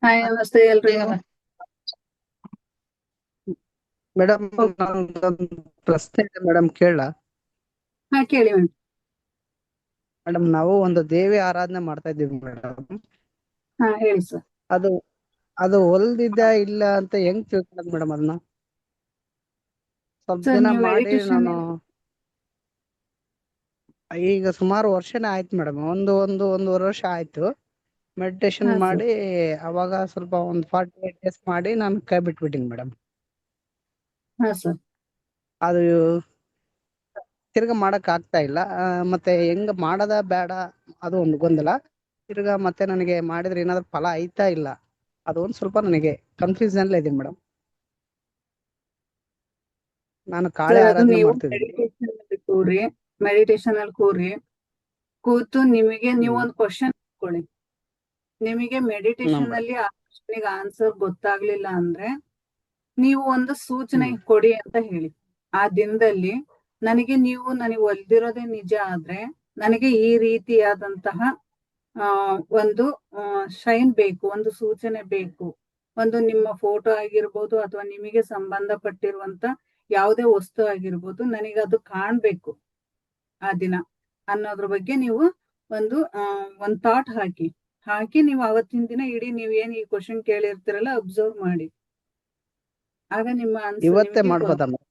Hi ನಮಸ್ತೆ ಎಲ್ರಿಗೂ. Madam, ಓ- ನಂದೊಂದು ಪ್ರಶ್ನೆ ಇದೆ ಮೇಡಮ್, ಕೇಳ. ಹಾ ಕೇಳಿ ಮೇಡಮ್. ಮೇಡಮ್, ನಾವು ಒಂದು ದೇವಿ ಆರಾಧನೆ ಮಾಡ್ತಾ ಇದ್ದೀವಿ ಮೇಡಮ್. ಹಾ ಹೇಳಿ ಸರ್. ಅದು ಅದು ಹೊಲ್ದಿದ್ದ ಇಲ್ಲ ಅಂತ ಹೆಂಗ್ ತಿಳ್ಕೊಳ್ಳೋದು ಮೇಡಮ್? ಅದನ್ನ ಸ್ವಲ್ಪ ಸರ್ ದಿನ ನೀವು ಮಾಡಿ ಮೆಡಿಟೇಷನ್ ನಾನು ಈಗ ಸುಮಾರು ವರ್ಷನೇ ಆಯ್ತು ಮೇಡಮ್. ಒಂದೂವರೆ ವರ್ಷ ಆಯ್ತು ಮೆಡಿಟೇಷನ್ ಹಾ ಸರ್. ಮಾಡಿ. ಅವಾಗ ಸ್ವಲ್ಪ ಒಂದು 48 ಡೇಸ್ ಮಾಡಿ ನಾನು ಕೈ ಬಿಟ್ಬಿಟ್ಟಿನಿ ಮೇಡಮ್. ಹಾ ಸರ್. ಅದು ತಿರ್ಗಾ ಮಾಡಕ್ ಆಗ್ತಾ ಇಲ್ಲ. ಮತ್ತೆ ಹೆಂಗ ಮಾಡದ ಬೇಡ, ಅದು ಒಂದು ಗೊಂದಲ. ತಿರ್ಗಾ ಮತ್ತೆ ನನಗೆ ಮಾಡಿದ್ರೆ ಏನಾದ್ರು ಫಲ ಐತಾ ಇಲ್ಲ, ಅದು ಒಂದು ಸ್ವಲ್ಪ ನನಗೆ ಕನ್ಫ್ಯೂಷನ್ ಇದೀನಿ ಮೇಡಮ್. ನಾನು ಕಾಳೆ ಸರ್ ಅದು ಆರಾಧನೆ ನೀವು ಮಾಡ್ತಿದ್ದೀನಿ. ಮೆಡಿಟೇಷನ್ ಅಲ್ಲಿ ಕೂರಿ, ಮೆಡಿಟೇಷನ್ ಅಲ್ಲಿ ಕೂತು ನಿಮಗೆ ನೀವು ಹ್ಮ್ ಒಂದು ಕ್ವಶನ್ ಇಟ್ಕೊಳ್ಳಿ. ನಿಮಗೆ ಮೆಡಿಟೇಷನ್ ಮೇಡಮ್. ಅಲ್ಲಿ ಆ ಕ್ವಶನ್ಗೆ ಆನ್ಸರ್ ಗೊತ್ತಾಗ್ಲಿಲ್ಲ ಅಂದ್ರೆ ನೀವು ಒಂದು ಸೂಚನೆ ಹ್ಮ್ ಕೊಡಿ ಅಂತ ಹೇಳಿ. ಆ ದಿನದಲ್ಲಿ ನನಗೆ ಒಲ್ದಿರೋದೇ ನಿಜ ಆದ್ರೆ ನನಗೆ ಈ ರೀತಿಯಾದಂತಹ ಒಂದು ಶೈನ್ ಬೇಕು, ಒಂದು ಸೂಚನೆ ಬೇಕು, ಒಂದು ನಿಮ್ಮ ಫೋಟೋ ಆಗಿರ್ಬೋದು ಅಥವಾ ನಿಮಗೆ ಸಂಬಂಧಪಟ್ಟಿರುವಂತ ಯಾವುದೇ ವಸ್ತು ಆಗಿರ್ಬೋದು, ನನಗೆ ಅದು ಕಾಣ್ಬೇಕು ಆ ದಿನ ಅನ್ನೋದ್ರ ಬಗ್ಗೆ ನೀವು ಒಂದು ಥಾಟ್ ಹಾಕಿ ನೀವು ಅವತ್ತಿನ ದಿನ ಇಡೀ ನೀವು ಏನ್ ಈ ಕ್ವಶನ್ ಕೇಳಿರ್ತೀರಲ್ಲ ಅಬ್ಸರ್ವ್ ಮಾಡಿ. ಆಗ ನಿಮ್ಮ ಆನ್ಸರ್ ಇವತ್ತೇ ನಿಮಗೆ ಮಾಡ್ಬೋದಾ ಮೇಡಮ್?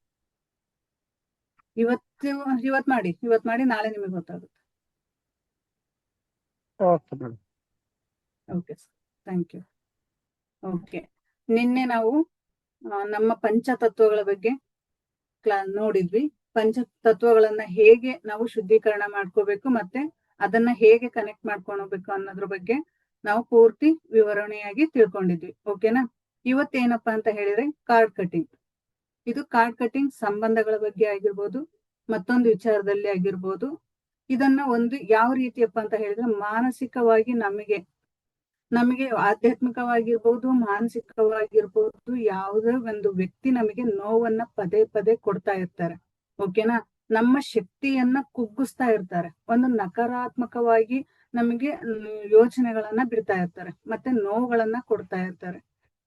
ಇವತ್ ಮಾಡಿ ನಾಳೆ ನಿಮಗೆ ಗೊತ್ತಾಗುತ್ತೆ. Okay madam. Okay sir, thank you. Okay, ನಿನ್ನೆ ನಾವು ನಮ್ಮ ಪಂಚತತ್ವಗಳ ಬಗ್ಗೆ ನೋಡಿದ್ವಿ. ಪಂಚತತ್ವಗಳನ್ನ ಹೇಗೆ ನಾವು ಶುದ್ಧೀಕರಣ ಮಾಡ್ಕೋಬೇಕು ಮತ್ತೆ ಅದನ್ನ ಹೇಗೆ ಕನೆಕ್ಟ್ ಮಾಡ್ಕೊಂಡು ಹೋಗ್ಬೇಕು ಅನ್ನೋದ್ರ ಬಗ್ಗೆ ನಾವು ಪೂರ್ತಿ ವಿವರಣೆಯಾಗಿ ತಿಳ್ಕೊಂಡಿದ್ವಿ. ಓಕೆನಾ? ಇವತ್ತೇನಪ್ಪಾ ಅಂತ ಹೇಳಿದ್ರೆ ಕಾರ್ಡ್ ಕಟಿಂಗ್. ಇದು ಕಾರ್ಡ್ ಕಟಿಂಗ್ ಸಂಬಂಧಗಳ ಬಗ್ಗೆ ಆಗಿರ್ಬೋದು, ಮತ್ತೊಂದು ವಿಚಾರದಲ್ಲಿ ಆಗಿರ್ಬೋದು. ಇದನ್ನ ಒಂದು ಯಾವ ರೀತಿಯಪ್ಪ ಅಂತ ಹೇಳಿದ್ರೆ ಮಾನಸಿಕವಾಗಿ ನಮಗೆ ಆಧ್ಯಾತ್ಮಿಕವಾಗಿರ್ಬೋದು, ಮಾನಸಿಕವಾಗಿರ್ಬೋದು, ಯಾವುದೇ ಒಂದು ವ್ಯಕ್ತಿ ನಮಗೆ ನೋವನ್ನ ಪದೇ ಪದೇ ಕೊಡ್ತಾ ಇರ್ತಾರೆ. ಓಕೆನಾ? ನಮ್ಮ ಶಕ್ತಿಯನ್ನ ಕುಗ್ಗಿಸ್ತಾ ಇರ್ತಾರೆ. ಒಂದು ನಕಾರಾತ್ಮಕವಾಗಿ ನಮಗೆ ಯೋಚನೆಗಳನ್ನ ಬಿಡ್ತಾ ಇರ್ತಾರೆ, ಮತ್ತೆ ನೋವುಗಳನ್ನ ಕೊಡ್ತಾ ಇರ್ತಾರೆ.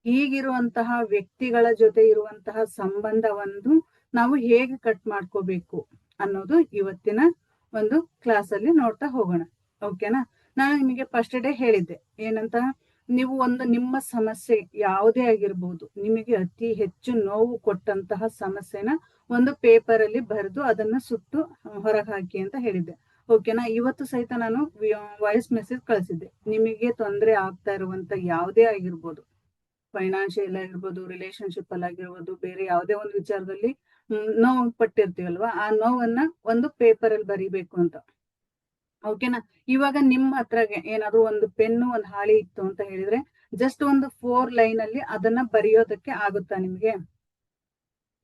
ಹೀಗಿರುವಂತಹ ವ್ಯಕ್ತಿಗಳ ಜೊತೆ ಇರುವಂತಹ ಸಂಬಂಧವನ್ನು ನಾವು ಹೇಗೆ ಕಟ್ ಮಾಡ್ಕೋಬೇಕು ಅನ್ನೋದು ಇವತ್ತಿನ ಒಂದು ಕ್ಲಾಸ್ ಅಲ್ಲಿ ನೋಡ್ತಾ ಹೋಗೋಣ. ಓಕೆನಾ? ನಾನು ನಿಮಗೆ ಫಸ್ಟ್ ಡೇ ಹೇಳಿದ್ದೆ ಏನಂತ, ನೀವು ನಿಮ್ಮ ಸಮಸ್ಯೆ ಯಾವುದೇ ಆಗಿರ್ಬೋದು, ನಿಮಗೆ ಅತಿ ಹೆಚ್ಚು ನೋವು ಕೊಟ್ಟಂತಹ ಸಮಸ್ಯೆನ ಒಂದು ಪೇಪರ್ ಅಲ್ಲಿ ಬರೆದು ಅದನ್ನ ಸುಟ್ಟು ಹೊರಗೆ ಹಾಕಿ ಅಂತ ಹೇಳಿದ್ದೆ. ಓಕೆನಾ? ಇವತ್ತು ಸಹಿತ ನಾನು ವಾಯ್ಸ್ ಮೆಸೇಜ್ ಕಳಿಸಿದ್ದೆ. ನಿಮಗೆ ತೊಂದರೆ ಆಗ್ತಾ ಇರುವಂತ ಯಾವುದೇ ಆಗಿರ್ಬೋದು, ಫೈನಾನ್ಷಿಯಲ್ ಆಗಿರ್ಬೋದು, ರಿಲೇಶನ್ಶಿಪ್ ಅಲ್ಲಿ ಆಗಿರ್ಬೋದು, ಬೇರೆ ಯಾವುದೇ ಒಂದು ವಿಚಾರದಲ್ಲಿ ನೋವು ಪಟ್ಟಿರ್ತೀವಲ್ವಾ, ಆ ನೋವನ್ನ ಒಂದು ಪೇಪರ್ ಅಲ್ಲಿ ಬರಿಬೇಕು ಅಂತ. ಓಕೆನಾ? ಇವಾಗ ನಿಮ್ಮ ಹತ್ರಗೆ ಏನಾದ್ರು ಒಂದು ಪೆನ್ನು ಒಂದು ಹಾಳಿ ಇತ್ತು ಅಂತ ಹೇಳಿದ್ರೆ ಜಸ್ಟ್ ಒಂದು 4 ಲೈನ್ ಅಲ್ಲಿ ಅದನ್ನ ಬರೆಯೋದಕ್ಕೆ ಆಗುತ್ತಾ ನಿಮ್ಗೆ?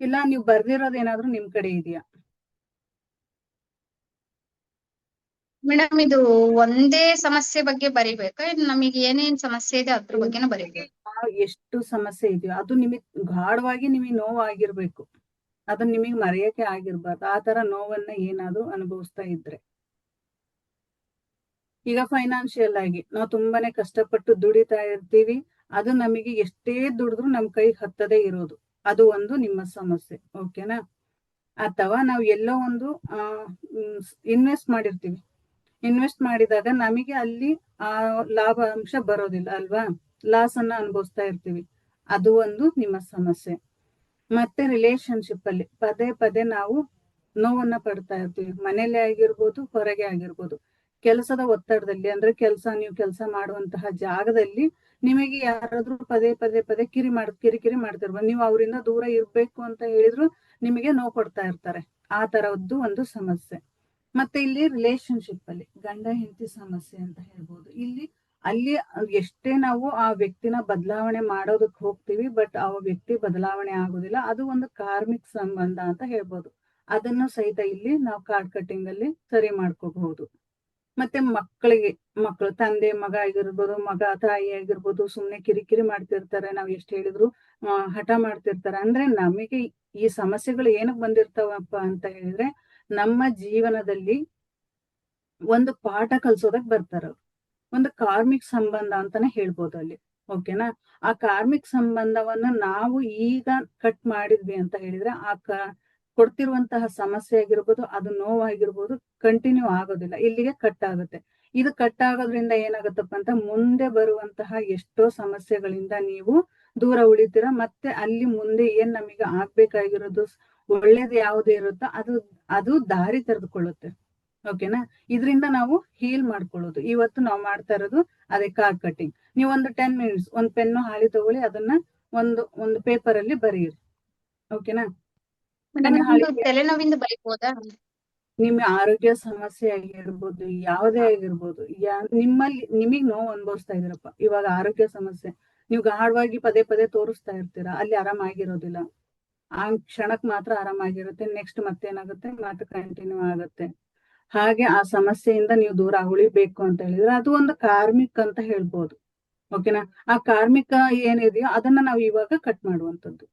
ಇಲ್ಲ ನೀವು ಬರ್ದಿರೋದು ಏನಾದ್ರು ನಿಮ್ ಕಡೆ ಇದೆಯಾ? ಮೇಡಮ್, ಇದು ಒಂದೇ ಸಮಸ್ಯೆ ಬಗ್ಗೆ ಬರಿಬೇಕಾ? ನಮಗೆ ಏನೇನ್ ಸಮಸ್ಯೆ ಇದೆ ಅದ್ರ ಬಗ್ಗೆನೂ ಬರಿಬೇಕು? ಎಷ್ಟು ಸಮಸ್ಯೆ ಇದೆಯೋ ಅದು ನಿಮಗೆ ಗಾಢವಾಗಿ ನಿಮಗೆ ನೋವು ಆಗಿರ್ಬೇಕು, ಅದನ್ನ ನಿಮಗೆ ಮರೆಯಕ್ಕೆ ಆಗಿರ್ಬಾರ್ದು. ಆ ತರ ನೋವನ್ನ ಏನಾದ್ರು ಅನುಭವಿಸ್ತಾ ಇದ್ರೆ, ಈಗ ಫೈನಾನ್ಷಿಯಲ್ ಆಗಿ ನಾವು ತುಂಬಾನೇ ಕಷ್ಟಪಟ್ಟು ದುಡಿತಾ ಇರ್ತೀವಿ, ಅದು ನಮಗೆ ಎಷ್ಟೇ ದುಡಿದ್ರು ನಮ್ ಕೈ ಹತ್ತದೇ ಇರೋದು, ಅದು ಒಂದು ನಿಮ್ಮ ಸಮಸ್ಯೆ. ಓಕೆನಾ? ಅಥವಾ ನಾವು ಎಲ್ಲೋ ಒಂದು ಇನ್ವೆಸ್ಟ್ ಮಾಡಿರ್ತೀವಿ, ಇನ್ವೆಸ್ಟ್ ಮಾಡಿದಾಗ ನಮಗೆ ಅಲ್ಲಿ ಆ ಲಾಭಾಂಶ ಬರೋದಿಲ್ಲ ಅಲ್ವಾ, ಲಾಸ್ ಅನ್ನ ಅನುಭವಿಸ್ತಾ ಇರ್ತೀವಿ, ಅದು ಒಂದು ನಿಮ್ಮ ಸಮಸ್ಯೆ. ಮತ್ತೆ ರಿಲೇಶನ್ಶಿಪ್ ಅಲ್ಲಿ ಪದೇ ಪದೇ ನಾವು ನೋವನ್ನ ಪಡ್ತಾ ಇರ್ತೀವಿ, ಮನೇಲೆ ಆಗಿರ್ಬೋದು, ಹೊರಗೆ ಆಗಿರ್ಬೋದು. ಕೆಲಸದ ಒತ್ತಡದಲ್ಲಿ ಅಂದ್ರೆ ನೀವು ಕೆಲಸ ಮಾಡುವಂತಹ ಜಾಗದಲ್ಲಿ ನಿಮಗೆ ಯಾರಾದ್ರೂ ಪದೇ ಪದೇ ಪದೇ ಕಿರಿಕಿರಿ ಮಾಡ್ತಿರ್ಬೋದು, ನೀವು ಅವರಿಂದ ದೂರ ಇರ್ಬೇಕು ಅಂತ ಹೇಳಿದ್ರು ನಿಮಗೆ ನೋವು ಕೊಡ್ತಾ ಇರ್ತಾರೆ. ಆ ತರದ್ದು ಒಂದು ಸಮಸ್ಯೆ. ಮತ್ತೆ ಇಲ್ಲಿ ರಿಲೇಶನ್ಶಿಪ್ ಅಲ್ಲಿ ಗಂಡ ಹೆಂಡತಿ ಸಮಸ್ಯೆ ಅಂತ ಹೇಳ್ಬೋದು. ಅಲ್ಲಿ ಎಷ್ಟೇ ನಾವು ಆ ವ್ಯಕ್ತಿನ ಬದಲಾವಣೆ ಮಾಡೋದಕ್ಕೆ ಹೋಗ್ತೀವಿ, ಬಟ್ ಆ ವ್ಯಕ್ತಿ ಬದಲಾವಣೆ ಆಗೋದಿಲ್ಲ, ಅದು ಒಂದು ಕಾರ್ಮಿಕ್ ಸಂಬಂಧ ಅಂತ ಹೇಳ್ಬೋದು. ಅದನ್ನು ಸಹಿತ ಇಲ್ಲಿ ನಾವು ಕಾರ್ಡ್ ಕಟಿಂಗ್ ಅಲ್ಲಿ ಸರಿ ಮಾಡ್ಕೋಬಹುದು. ಮತ್ತೆ ಮಕ್ಕಳು ತಂದೆ ಮಗ ಆಗಿರ್ಬೋದು, ಮಗ ತಾಯಿ ಆಗಿರ್ಬೋದು, ಸುಮ್ನೆ ಕಿರಿಕಿರಿ ಮಾಡ್ತಿರ್ತಾರೆ, ನಾವ್ ಎಷ್ಟ್ ಹೇಳಿದ್ರು ಹಠ ಮಾಡ್ತಿರ್ತಾರೆ. ಅಂದ್ರೆ ನಮಗೆ ಈ ಸಮಸ್ಯೆಗಳು ಏನಕ್ ಬಂದಿರ್ತಾವಪ್ಪ ಅಂತ ಹೇಳಿದ್ರೆ ನಮ್ಮ ಜೀವನದಲ್ಲಿ ಒಂದು ಪಾಠ ಕಲ್ಸೋದಕ್ ಬರ್ತಾರ. ಒಂದು ಕಾರ್ಮಿಕ್ ಸಂಬಂಧ ಅಂತಾನೆ ಹೇಳ್ಬೋದು ಅಲ್ಲಿ. ಓಕೆನಾ. ಆ ಕಾರ್ಮಿಕ ಸಂಬಂಧವನ್ನ ನಾವು ಈಗ ಕಟ್ ಮಾಡಿದ್ವಿ ಅಂತ ಹೇಳಿದ್ರೆ ಕೊಡ್ತಿರುವಂತಹ ಸಮಸ್ಯೆ ಆಗಿರ್ಬೋದು, ಅದು ನೋವಾಗಿರ್ಬೋದು, ಕಂಟಿನ್ಯೂ ಆಗೋದಿಲ್ಲ, ಇಲ್ಲಿಗೆ ಕಟ್ ಆಗುತ್ತೆ. ಇದು ಕಟ್ ಆಗೋದ್ರಿಂದ ಏನಾಗುತ್ತಪ್ಪ ಅಂತ ಮುಂದೆ ಬರುವಂತಹ ಎಷ್ಟೋ ಸಮಸ್ಯೆಗಳಿಂದ ನೀವು ದೂರ ಉಳಿತೀರ. ಮತ್ತೆ ಅಲ್ಲಿ ಮುಂದೆ ಏನ್ ನಮಗೆ ಆಗ್ಬೇಕಾಗಿರೋದು ಒಳ್ಳೇದು ಯಾವ್ದು ಇರುತ್ತೋ ಅದು ದಾರಿ ತೆರೆದುಕೊಳ್ಳುತ್ತೆ. ಓಕೆನಾ. ಇದರಿಂದ ನಾವು ಹೀಲ್ ಮಾಡ್ಕೊಳ್ಳೋದು ಇವತ್ತು ನಾವು ಮಾಡ್ತಾ ಇರೋದು ಅದೇ ಕಾರ್ಡ್ ಕಟಿಂಗ್. ನೀವು ಒಂದು 10 ಮಿನಿಟ್ಸ್ ಒಂದ್ ಪೆನ್ನು ಹಾಳಿ ತಗೊಳ್ಳಿ, ಅದನ್ನ ಒಂದು ಪೇಪರ್ ಅಲ್ಲಿ ಬರೆಯಿರಿ. ಓಕೆನಾ. ತಲೆನೋವಿಂದ ಬರೀಬೋದಾ? ನಿಮ್ಮ ಆರೋಗ್ಯ ಸಮಸ್ಯೆ ಆಗಿರ್ಬೋದು, ಯಾವುದೇ ಆಗಿರ್ಬೋದು, ನಿಮಗ್ ನೋವು ಅನುಭವಿಸ್ತಾ ಇದೀರಪ್ಪ, ಇವಾಗ ಆರೋಗ್ಯ ಸಮಸ್ಯೆ ನೀವು ಗಾಢವಾಗಿ ಪದೇ ಪದೇ ತೋರಿಸ್ತಾ ಇರ್ತೀರಾ, ಅಲ್ಲಿ ಆರಾಮಾಗಿರೋದಿಲ್ಲ. ಆ ಕ್ಷಣಕ್ ಮಾತ್ರ ಆರಾಮಾಗಿರುತ್ತೆ, ನೆಕ್ಸ್ಟ್ ಮತ್ತೇನಾಗುತ್ತೆ, ಮತ್ತೆ ಕಂಟಿನ್ಯೂ ಆಗುತ್ತೆ. ಹಾಗೆ ಆ ಸಮಸ್ಯೆಯಿಂದ ನೀವು ದೂರ ಉಳಿಬೇಕು ಅಂತ ಹೇಳಿದ್ರೆ ಅದು ಒಂದು ಕಾರ್ಮಿಕ ಅಂತ ಹೇಳ್ಬೋದು. ಓಕೆನಾ. ಆ ಕಾರ್ಮಿಕ ಏನಿದೆಯೋ ಅದನ್ನ ನಾವು ಇವಾಗ ಕಟ್ ಮಾಡುವಂತದ್ದು.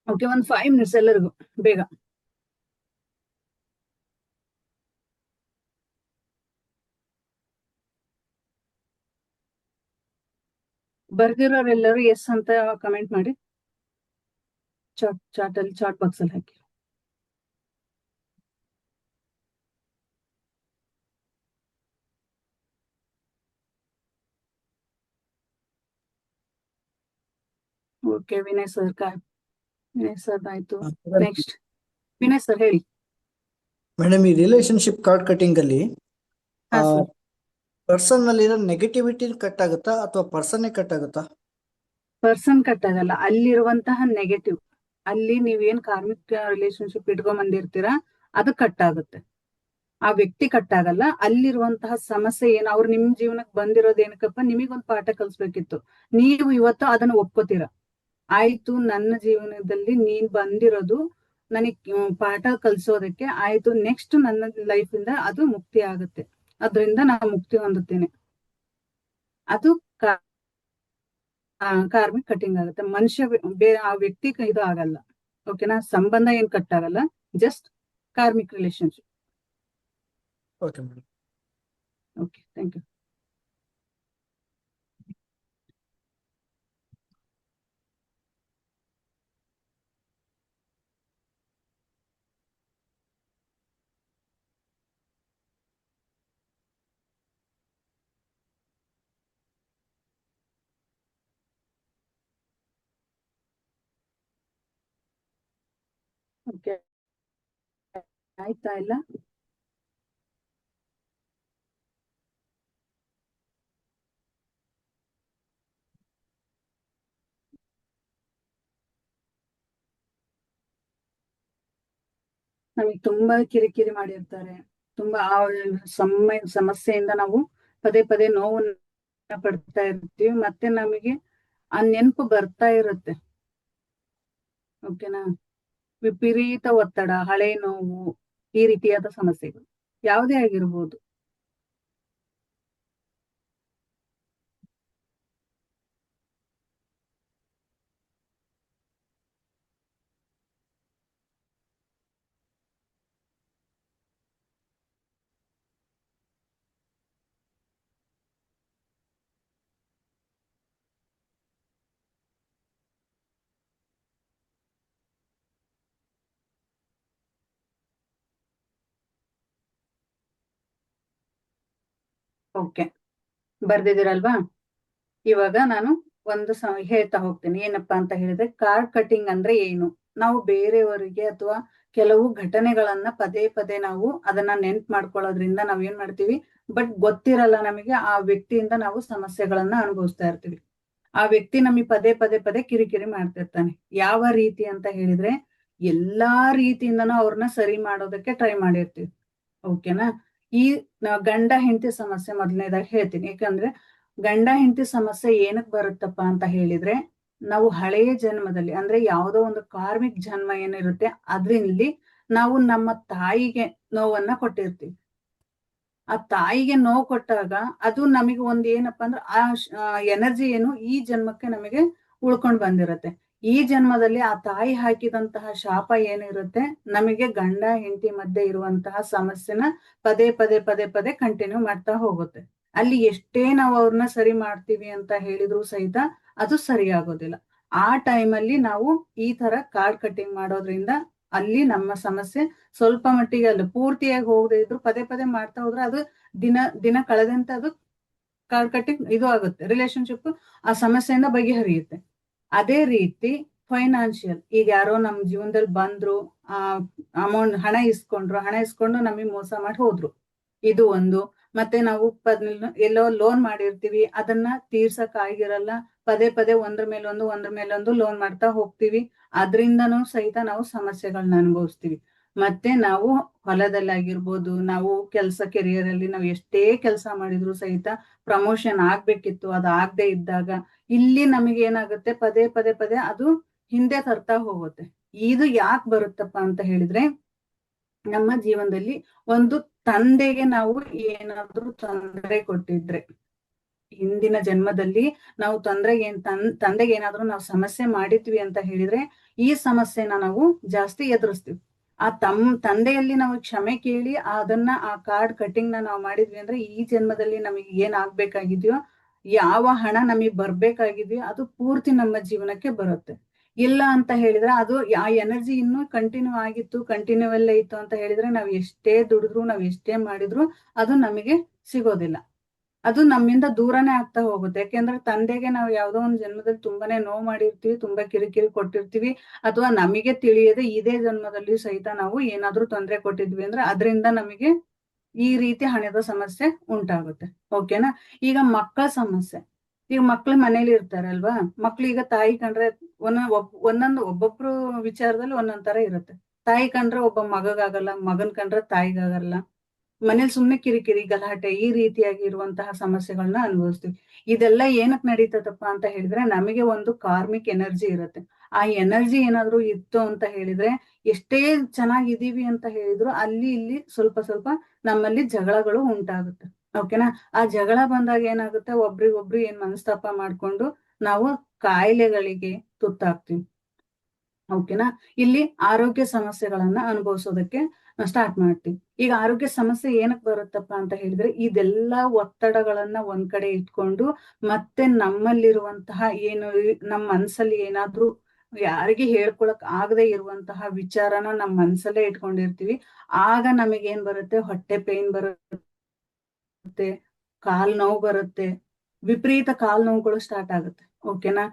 ಓಕೆ, ಒಂದು 5 ಮಿನಿಟ್ಸ್ ಎಲ್ಲರಿಗೂ ಬೇಗ. ಬರ್ದಿರೋರೆಲ್ಲರೂ ಎಸ್ ಅಂತ ಕಮೆಂಟ್ ಮಾಡಿ, ಚಾಟ್ ಬಾಕ್ಸ್ ಅಲ್ಲಿ ಹಾಕಿ. ಓಕೆ, ವಿನಯ್ ಸರ್ ಆಯ್ತು. ನೆಕ್ಸ್ಟ್ ವಿನಯ್ ಸರ್ ಹೇಳಿ. ಮೇಡಮ್, ಈ ರಿಲೇಶನ್ಶಿಪ್ ಕಾರ್ಡ್ ಕಟಿಂಗ್ ಅಲ್ಲಿ ಹಾ ಸರ್. ಪರ್ಸನ್ ನಲ್ಲಿ ನೆಗೆಟಿವಿಟಿ ಕಟ್ ಆಗುತ್ತಾ ಅಥವಾ ಪರ್ಸನ್ ಕಟ್ ಆಗುತ್ತಾ? ಪರ್ಸನ್ ಕಟ್ ಆಗಲ್ಲ, ಅಲ್ಲಿರುವಂತಹ ನೆಗೆಟಿವ್, ಅಲ್ಲಿ ನೀವೇನ್ ಕಾರ್ಮಿಕ ರಿಲೇಶನ್ಶಿಪ್ ಇಟ್ಕೊಂಡ್ ಬಂದಿರ್ತೀರಾ ಅದು ಕಟ್ ಆಗುತ್ತೆ. ಆ ವ್ಯಕ್ತಿ ಕಟ್ ಆಗಲ್ಲ, ಅಲ್ಲಿರುವಂತಹ ಸಮಸ್ಯೆ ಏನು, ಅವ್ರು ನಿಮ್ ಜೀವನಕ್ಕೆ ಬಂದಿರೋದು ಏನಕ್ಕಪ್ಪ, ನಿಮಗೊಂದು ಪಾಠ ಕಲಿಸ್ಬೇಕಿತ್ತು, ನೀವು ಇವತ್ತು ಅದನ್ನ ಒಪ್ಕೋತೀರ. ಆಯ್ತು, ನನ್ನ ಜೀವನದಲ್ಲಿ ನೀನ್ ಬಂದಿರೋದು ನನಗ್ ಪಾಠ ಕಲಿಸೋದಕ್ಕೆ, ಆಯ್ತು ನೆಕ್ಸ್ಟ್ ನನ್ನ ಲೈಫ್ ಇಂದ ಅದು ಮುಕ್ತಿ ಆಗುತ್ತೆ, ಅದರಿಂದ ನಾನು ಮುಕ್ತಿ ಹೊಂದುತ್ತೇನೆ. ಅದು ಕಾರ್ಮಿಕ್ ಕಟಿಂಗ್ ಆಗುತ್ತೆ. ಮನುಷ್ಯ ಬೇರೆ ಆ ವ್ಯಕ್ತಿ ಇದು ಆಗಲ್ಲ. ಓಕೆನಾ. ಸಂಬಂಧ ಏನ್ ಕಟ್ ಆಗಲ್ಲ, just karmic relationship. Okay madam. Okay, thank you. Okay, ಆಯ್ತಾ ಇಲ್ಲ? ನಮಗೆ ತುಂಬಾ ಕಿರಿಕಿರಿ ಮಾಡಿರ್ತಾರೆ, ತುಂಬಾ ಆ ಸಮಸ್ಯೆಯಿಂದ ನಾವು ಪದೇ ಪದೇ ನೋವನ್ನ ಪಡ್ತಾ ಇರ್ತೀವಿ, ಮತ್ತೆ ನಮಗೆ ಆ ನೆನಪು ಬರ್ತಾ ಇರುತ್ತೆ. ಓಕೆನಾ. ವಿಪರೀತ ಒತ್ತಡ, ಹಳೆ ನೋವು, ಈ ರೀತಿಯಾದ ಸಮಸ್ಯೆಗಳು ಯಾವುದೇ ಆಗಿರ್ಬೋದು. ಓಕೆ, ಬರ್ದಿದ್ದೀರಲ್ವಾ? ಇವಾಗ ನಾನು ಒಂದು ಹೇಳ್ತಾ ಹೋಗ್ತೀನಿ. ಏನಪ್ಪಾ ಅಂತ ಹೇಳಿದ್ರೆ, ಕಾರ್ಡ್ ಕಟಿಂಗ್ ಅಂದ್ರೆ ಏನು, ನಾವು ಬೇರೆಯವರಿಗೆ ಅಥವಾ ಕೆಲವು ಘಟನೆಗಳನ್ನ ಪದೇ ಪದೇ ನಾವು ಅದನ್ನ ನೆನ್ಪು ಮಾಡ್ಕೊಳ್ಳೋದ್ರಿಂದ ನಾವ್ ಏನ್ ಮಾಡ್ತೀವಿ, ಬಟ್ ಗೊತ್ತಿರಲ್ಲ ನಮಗೆ, ಆ ವ್ಯಕ್ತಿಯಿಂದ ನಾವು ಸಮಸ್ಯೆಗಳನ್ನ ಅನುಭವಿಸ್ತಾ ಇರ್ತೀವಿ. ಆ ವ್ಯಕ್ತಿ ನಮಗೆ ಪದೇ ಪದೇ ಪದೇ ಕಿರಿಕಿರಿ ಮಾಡ್ತಿರ್ತಾನೆ. ಯಾವ ರೀತಿ ಅಂತ ಹೇಳಿದ್ರೆ, ಎಲ್ಲಾ ರೀತಿಯಿಂದನೂ ಅವ್ರನ್ನ ಸರಿ ಮಾಡೋದಕ್ಕೆ ಟ್ರೈ ಮಾಡಿರ್ತೀವಿ. ಓಕೆನಾ. ಈ ಗಂಡ ಹೆಂಡತಿ ಸಮಸ್ಯೆ ಮೊದಲನೇದಾಗಿ ಹೇಳ್ತೀನಿ. ಯಾಕಂದ್ರೆ ಗಂಡ ಹೆಂಡತಿ ಸಮಸ್ಯೆ ಏನಕ್ ಬರುತ್ತಪ್ಪ ಅಂತ ಹೇಳಿದ್ರೆ, ನಾವು ಹಳೆಯ ಜನ್ಮದಲ್ಲಿ ಅಂದ್ರೆ ಯಾವುದೋ ಒಂದು ಕಾರ್ಮಿಕ್ ಜನ್ಮ ಏನಿರುತ್ತೆ ಅದ್ರಲ್ಲಿ ನಾವು ನಮ್ಮ ತಾಯಿಗೆ ನೋವನ್ನ ಕೊಟ್ಟಿರ್ತೀವಿ. ಆ ತಾಯಿಗೆ ನೋವು ಕೊಟ್ಟಾಗ ಅದು ನಮಗೆ ಒಂದ್ ಏನಪ್ಪಾ ಅಂದ್ರೆ ಆ ಎನರ್ಜಿ ಏನು ಈ ಜನ್ಮಕ್ಕೆ ನಮಗೆ ಉಳ್ಕೊಂಡ್ ಬಂದಿರತ್ತೆ. ಈ ಜನ್ಮದಲ್ಲಿ ಆ ತಾಯಿ ಹಾಕಿದಂತಹ ಶಾಪ ಏನಿರುತ್ತೆ, ನಮಗೆ ಗಂಡ ಹೆಂಡತಿ ಮಧ್ಯೆ ಇರುವಂತಹ ಸಮಸ್ಯೆನ ಪದೇ ಪದೇ ಪದೇ ಪದೇ ಕಂಟಿನ್ಯೂ ಮಾಡ್ತಾ ಹೋಗುತ್ತೆ. ಅಲ್ಲಿ ಎಷ್ಟೇ ನಾವು ಅವ್ರನ್ನ ಸರಿ ಮಾಡ್ತೀವಿ ಅಂತ ಹೇಳಿದ್ರು ಸಹಿತ ಅದು ಸರಿ ಆಗೋದಿಲ್ಲ. ಆ ಟೈಮಲ್ಲಿ ನಾವು ಈ ತರ ಕಾರ್ಡ್ ಕಟಿಂಗ್ ಮಾಡೋದ್ರಿಂದ ಅಲ್ಲಿ ನಮ್ಮ ಸಮಸ್ಯೆ ಸ್ವಲ್ಪ ಮಟ್ಟಿಗೆ ಅಲ್ಲ ಪೂರ್ತಿಯಾಗಿ ಹೋಗದೆ ಇದ್ರು ಪದೇ ಪದೇ ಮಾಡ್ತಾ ಹೋದ್ರೆ ಅದು ದಿನ ಕಳೆದಂತೆ ಅದು ಕಾರ್ಡ್ ಕಟಿಂಗ್ ಇದು ಆಗುತ್ತೆ, ರಿಲೇಶನ್ಶಿಪ್ ಆ ಸಮಸ್ಯೆಯಿಂದ ಬಗೆಹರಿಯುತ್ತೆ. ಅದೇ ರೀತಿ ಫೈನಾನ್ಷಿಯಲ್, ಈಗ ಯಾರೋ ನಮ್ ಜೀವನದಲ್ಲಿ ಬಂದ್ರು, ಆ ಹಣ ಇಸ್ಕೊಂಡು ನಮಗೆ ಮೋಸ ಮಾಡಿ ಹೋದ್ರು, ಇದು ಒಂದು. ಮತ್ತೆ ನಾವು ಎಲ್ಲೋ ಲೋನ್ ಮಾಡಿರ್ತೀವಿ, ಅದನ್ನ ತೀರ್ಸಕ್ ಆಗಿರಲ್ಲ, ಪದೇ ಪದೇ ಒಂದ್ರ ಮೇಲೊಂದು ಲೋನ್ ಮಾಡ್ತಾ ಹೋಗ್ತೀವಿ, ಅದ್ರಿಂದನೂ ಸಹಿತ ನಾವು ಸಮಸ್ಯೆಗಳನ್ನ ಅನುಭವಿಸ್ತೀವಿ. ಮತ್ತೆ ನಾವು ಹೊಲದಲ್ಲಾಗಿರ್ಬೋದು, ನಾವು ಕೆರಿಯರ್ ಅಲ್ಲಿ ನಾವು ಎಷ್ಟೇ ಕೆಲಸ ಮಾಡಿದ್ರು ಸಹಿತ ಪ್ರಮೋಷನ್ ಆಗ್ಬೇಕಿತ್ತು, ಅದು ಆಗದೆ ಇದ್ದಾಗ ಇಲ್ಲಿ ನಮಗೆ ಏನಾಗುತ್ತೆ, ಪದೇ ಪದೇ ಅದು ಹಿಂದೆ ತರ್ತಾ ಹೋಗುತ್ತೆ. ಇದು ಯಾಕೆ ಬರುತ್ತಪ್ಪ ಅಂತ ಹೇಳಿದ್ರೆ, ನಮ್ಮ ಜೀವನದಲ್ಲಿ ಒಂದು ತಂದೆಗೆ ನಾವು ಏನಾದ್ರೂ ತೊಂದರೆ ಕೊಟ್ಟಿದ್ರೆ, ಹಿಂದಿನ ಜನ್ಮದಲ್ಲಿ ನಾವು ತಂದೆಗೆ ಏನಾದ್ರೂ ನಾವು ಸಮಸ್ಯೆ ಮಾಡಿದ್ವಿ ಅಂತ ಹೇಳಿದ್ರೆ ಈ ಸಮಸ್ಯೆನ ನಾವು ಜಾಸ್ತಿ ಎದುರಿಸ್ತೀವಿ. ಆ ತಂದೆಯಲ್ಲಿ ನಾವು ಕ್ಷಮೆ ಕೇಳಿ ಅದನ್ನ ಆ ಕಾರ್ಡ್ ಕಟಿಂಗ್ ನಾವು ಮಾಡಿದ್ವಿ ಅಂದ್ರೆ ಈ ಜನ್ಮದಲ್ಲಿ ನಮಗೆ ಏನ್ ಆಗ್ಬೇಕಾಗಿದ್ಯೋ, ಯಾವ ಹಣ ನಮಗೆ ಬರ್ಬೇಕಾಗಿದ್ಯೋ ಅದು ಪೂರ್ತಿ ನಮ್ಮ ಜೀವನಕ್ಕೆ ಬರುತ್ತೆ. ಇಲ್ಲ ಅಂತ ಹೇಳಿದ್ರೆ ಅದು ಆ ಎನರ್ಜಿ ಇನ್ನೂ ಕಂಟಿನ್ಯೂ ಅಲ್ಲೇ ಇತ್ತು ಅಂತ ಹೇಳಿದ್ರೆ ನಾವ್ ಎಷ್ಟೇ ದುಡಿದ್ರು, ನಾವ್ ಎಷ್ಟೇ ಮಾಡಿದ್ರು ಅದು ನಮಗೆ ಸಿಗೋದಿಲ್ಲ, ಅದು ನಮ್ಮಿಂದ ದೂರನೇ ಆಗ್ತಾ ಹೋಗುತ್ತೆ. ಯಾಕೆಂದ್ರೆ ತಂದೆಗೆ ನಾವು ಯಾವ್ದೋ ಒಂದು ಜನ್ಮದಲ್ಲಿ ತುಂಬಾನೇ ನೋವು ಮಾಡಿರ್ತೀವಿ, ತುಂಬಾ ಕಿರಿಕಿರಿ ಕೊಟ್ಟಿರ್ತೀವಿ, ಅಥವಾ ನಮಗೆ ತಿಳಿಯದೆ ಇದೇ ಜನ್ಮದಲ್ಲಿ ಸಹಿತ ನಾವು ಏನಾದ್ರೂ ತೊಂದರೆ ಕೊಟ್ಟಿದ್ವಿ ಅಂದ್ರೆ ಅದರಿಂದ ನಮಗೆ ಈ ರೀತಿ ಹಣದ ಸಮಸ್ಯೆ ಉಂಟಾಗುತ್ತೆ. ಓಕೆನಾ? ಈಗ ಮಕ್ಕಳ ಸಮಸ್ಯೆ, ಈಗ ಮಕ್ಳು ಮನೇಲಿ ಇರ್ತಾರಲ್ವಾ, ಮಕ್ಳು ಈಗ ತಾಯಿ ಕಂಡ್ರೆ ಒಬ್ಬೊಬ್ರು ವಿಚಾರದಲ್ಲಿ ಒಂದೊಂದ್ ತರ ಇರುತ್ತೆ. ತಾಯಿ ಕಂಡ್ರೆ ಒಬ್ಬ ಮಗಗಾಗಲ್ಲ, ಮಗನ್ ಕಂಡ್ರೆ ತಾಯಿಗಾಗಲ್ಲ, ಮನೇಲಿ ಸುಮ್ನೆ ಕಿರಿಕಿರಿ ಗಲಾಟೆ ಈ ರೀತಿಯಾಗಿ ಇರುವಂತಹ ಸಮಸ್ಯೆಗಳನ್ನ ಅನುಭವಿಸ್ತೀವಿ. ಇದೆಲ್ಲ ಏನಕ್ ನಡೀತದಪ್ಪ ಅಂತ ಹೇಳಿದ್ರೆ ನಮಗೆ ಒಂದು ಕಾರ್ಮಿಕ್ ಎನರ್ಜಿ ಇರುತ್ತೆ. ಆ ಎನರ್ಜಿ ಏನಾದ್ರೂ ಇತ್ತು ಅಂತ ಹೇಳಿದ್ರೆ ಎಷ್ಟೇ ಚೆನ್ನಾಗಿದೀವಿ ಅಂತ ಹೇಳಿದ್ರು ಅಲ್ಲಿ ಇಲ್ಲಿ ಸ್ವಲ್ಪ ನಮ್ಮಲ್ಲಿ ಜಗಳಗಳು ಉಂಟಾಗುತ್ತೆ. ಓಕೆನಾ? ಆ ಜಗಳ ಬಂದಾಗ ಏನಾಗುತ್ತೆ, ಒಬ್ರಿಗೊಬ್ರು ಏನ್ ಮನಸ್ತಾಪ ಮಾಡ್ಕೊಂಡು ನಾವು ಕಾಯಿಲೆಗಳಿಗೆ ತುತ್ತಾಗ್ತೀವಿ. ಓಕೆನಾ? ಇಲ್ಲಿ ಆರೋಗ್ಯ ಸಮಸ್ಯೆಗಳನ್ನ ಅನುಭವಿಸೋದಕ್ಕೆ ಸ್ಟಾರ್ಟ್ ಮಾಡ್ತೀವಿ. ಈಗ ಆರೋಗ್ಯ ಸಮಸ್ಯೆ ಏನಕ್ ಬರುತ್ತಪ್ಪ ಅಂತ ಹೇಳಿದ್ರೆ ಇದೆಲ್ಲಾ ಒತ್ತಡಗಳನ್ನ ಒಂದ್ ಕಡೆ ಇಟ್ಕೊಂಡು ಮತ್ತೆ ನಮ್ಮಲ್ಲಿರುವಂತಹ ನಮ್ಮ ಮನ್ಸಲ್ಲಿ ಏನಾದ್ರೂ ಯಾರಿಗೆ ಹೇಳ್ಕೊಳಕ್ ಆಗದೆ ಇರುವಂತಹ ವಿಚಾರನ ನಮ್ಮ ಮನ್ಸಲ್ಲೇ ಇಟ್ಕೊಂಡಿರ್ತೀವಿ. ಆಗ ನಮಗೇನ್ ಬರುತ್ತೆ, ಹೊಟ್ಟೆ ಪೇನ್ ಬರುತ್ತೆ, ಕಾಲ್ ನೋವು ಬರುತ್ತೆ, ವಿಪರೀತ ಕಾಲ್ ನೋವುಗಳು ಸ್ಟಾರ್ಟ್ ಆಗುತ್ತೆ. ಓಕೆನಾ?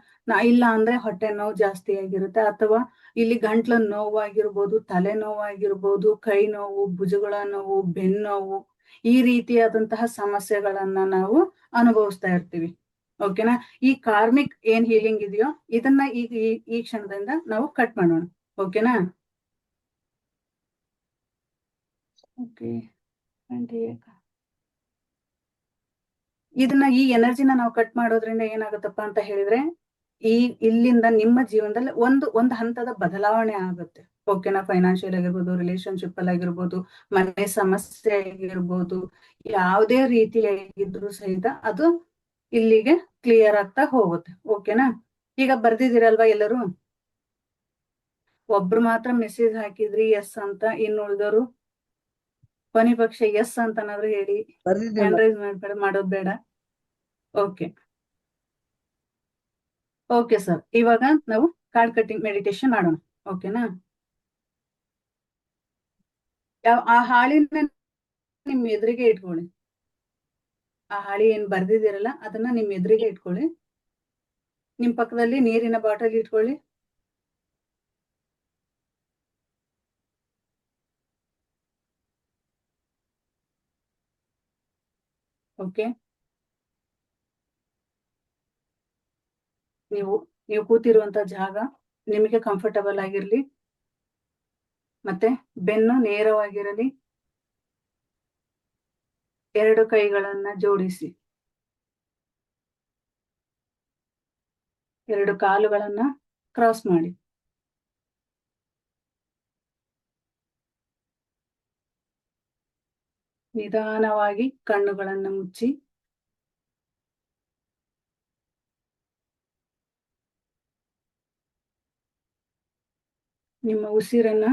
ಇಲ್ಲ ಅಂದ್ರೆ ಹೊಟ್ಟೆ ನೋವು ಜಾಸ್ತಿ ಆಗಿರುತ್ತೆ, ಅಥವಾ ಇಲ್ಲಿ ಗಂಟ್ಲ ನೋವಾಗಿರ್ಬೋದು, ತಲೆ ನೋವಾಗಿರ್ಬೋದು, ಕೈ ನೋವು, ಭುಜಗಳ ನೋವು, ಬೆನ್ನೋವು, ಈ ರೀತಿಯಾದಂತಹ ಸಮಸ್ಯೆಗಳನ್ನ ನಾವು ಅನುಭವಿಸ್ತಾ ಇರ್ತೀವಿ. ಓಕೆನಾ? ಈ ಕಾರ್ಮಿಕ್ ಏನ್ ಹೀಲಿಂಗ್ ಇದೆಯೋ ಇದನ್ನ ಈಗ ಈ ಕ್ಷಣದಿಂದ ನಾವು ಕಟ್ ಮಾಡೋಣ. ಓಕೆನಾ? ಓಕೆ, ಇದನ್ನ ಈ ಎನರ್ಜಿನ ನಾವು ಕಟ್ ಮಾಡೋದ್ರಿಂದ ಏನಾಗುತ್ತಪ್ಪ ಅಂತ ಹೇಳಿದ್ರೆ ಇಲ್ಲಿಂದ ನಿಮ್ಮ ಜೀವನದಲ್ಲಿ ಒಂದು ಹಂತದ ಬದಲಾವಣೆ ಆಗುತ್ತೆ. ಓಕೆನಾ? ಫೈನಾನ್ಷಿಯಲ್ ಆಗಿರ್ಬೋದು, ರಿಲೇಶನ್ಶಿಪ್ ಅಲ್ಲಿ ಆಗಿರ್ಬೋದು, ಮನೆ ಸಮಸ್ಯೆ ಆಗಿರ್ಬೋದು, ಯಾವುದೇ ರೀತಿಯಾಗಿದ್ರು ಸಹಿತ ಅದು ಇಲ್ಲಿಗೆ ಕ್ಲಿಯರ್ ಆಗ್ತಾ ಹೋಗುತ್ತೆ. ಓಕೆನಾ? ಈಗ ಬರ್ದಿದ್ದೀರಲ್ವಾ ಎಲ್ಲರೂ? ಒಬ್ರು ಮಾತ್ರ ಮೆಸೇಜ್ ಹಾಕಿದ್ರಿ ಎಸ್ ಅಂತ, ಇನ್ನು ಉಳಿದವರು ಕೊನೆ ಪಕ್ಷ ಎಸ್ ಅಂತನಾದ್ರೂ ಹೇಳಿ, ಹ್ಯಾಂಡ್ ರೈಸ್ ಮಾಡೋದ್ ಬೇಡ. ಓಕೆ ಓಕೆ ಸರ್, ಇವಾಗ ನಾವು ಕಾರ್ಡ್ ಕಟಿಂಗ್ ಮೆಡಿಟೇಷನ್ ಮಾಡೋಣ. ಓಕೆನಾ? ಆ ಹಾಳಿನ ನಿಮ್ ಎದುರಿಗೆ ಇಟ್ಕೊಳ್ಳಿ. ಆ ಹಾಳಿ ಏನ್ ಬರ್ದಿದ್ದೀರಲ್ಲ ಅದನ್ನ ನಿಮ್ ಎದುರಿಗೆ ಇಟ್ಕೊಳ್ಳಿ. ನಿಮ್ ಪಕ್ಕದಲ್ಲಿ ನೀರಿನ ಬಾಟಲ್ ಇಟ್ಕೊಳ್ಳಿ. ಓಕೆ, ನೀವು ಕೂತಿರುವಂತ ಜಾಗ ನಿಮಗೆ ಕಂಫರ್ಟಬಲ್ ಆಗಿರ್ಲಿ, ಮತ್ತೆ ಬೆನ್ನು ನೇರವಾಗಿರಲಿ. 2 ಕೈಗಳನ್ನ ಜೋಡಿಸಿ, 2 ಕಾಲುಗಳನ್ನ ಕ್ರಾಸ್ ಮಾಡಿ. ನಿಧಾನವಾಗಿ ಕಣ್ಣುಗಳನ್ನ ಮುಚ್ಚಿ ನಿಮ್ಮ ಉಸಿರನ್ನ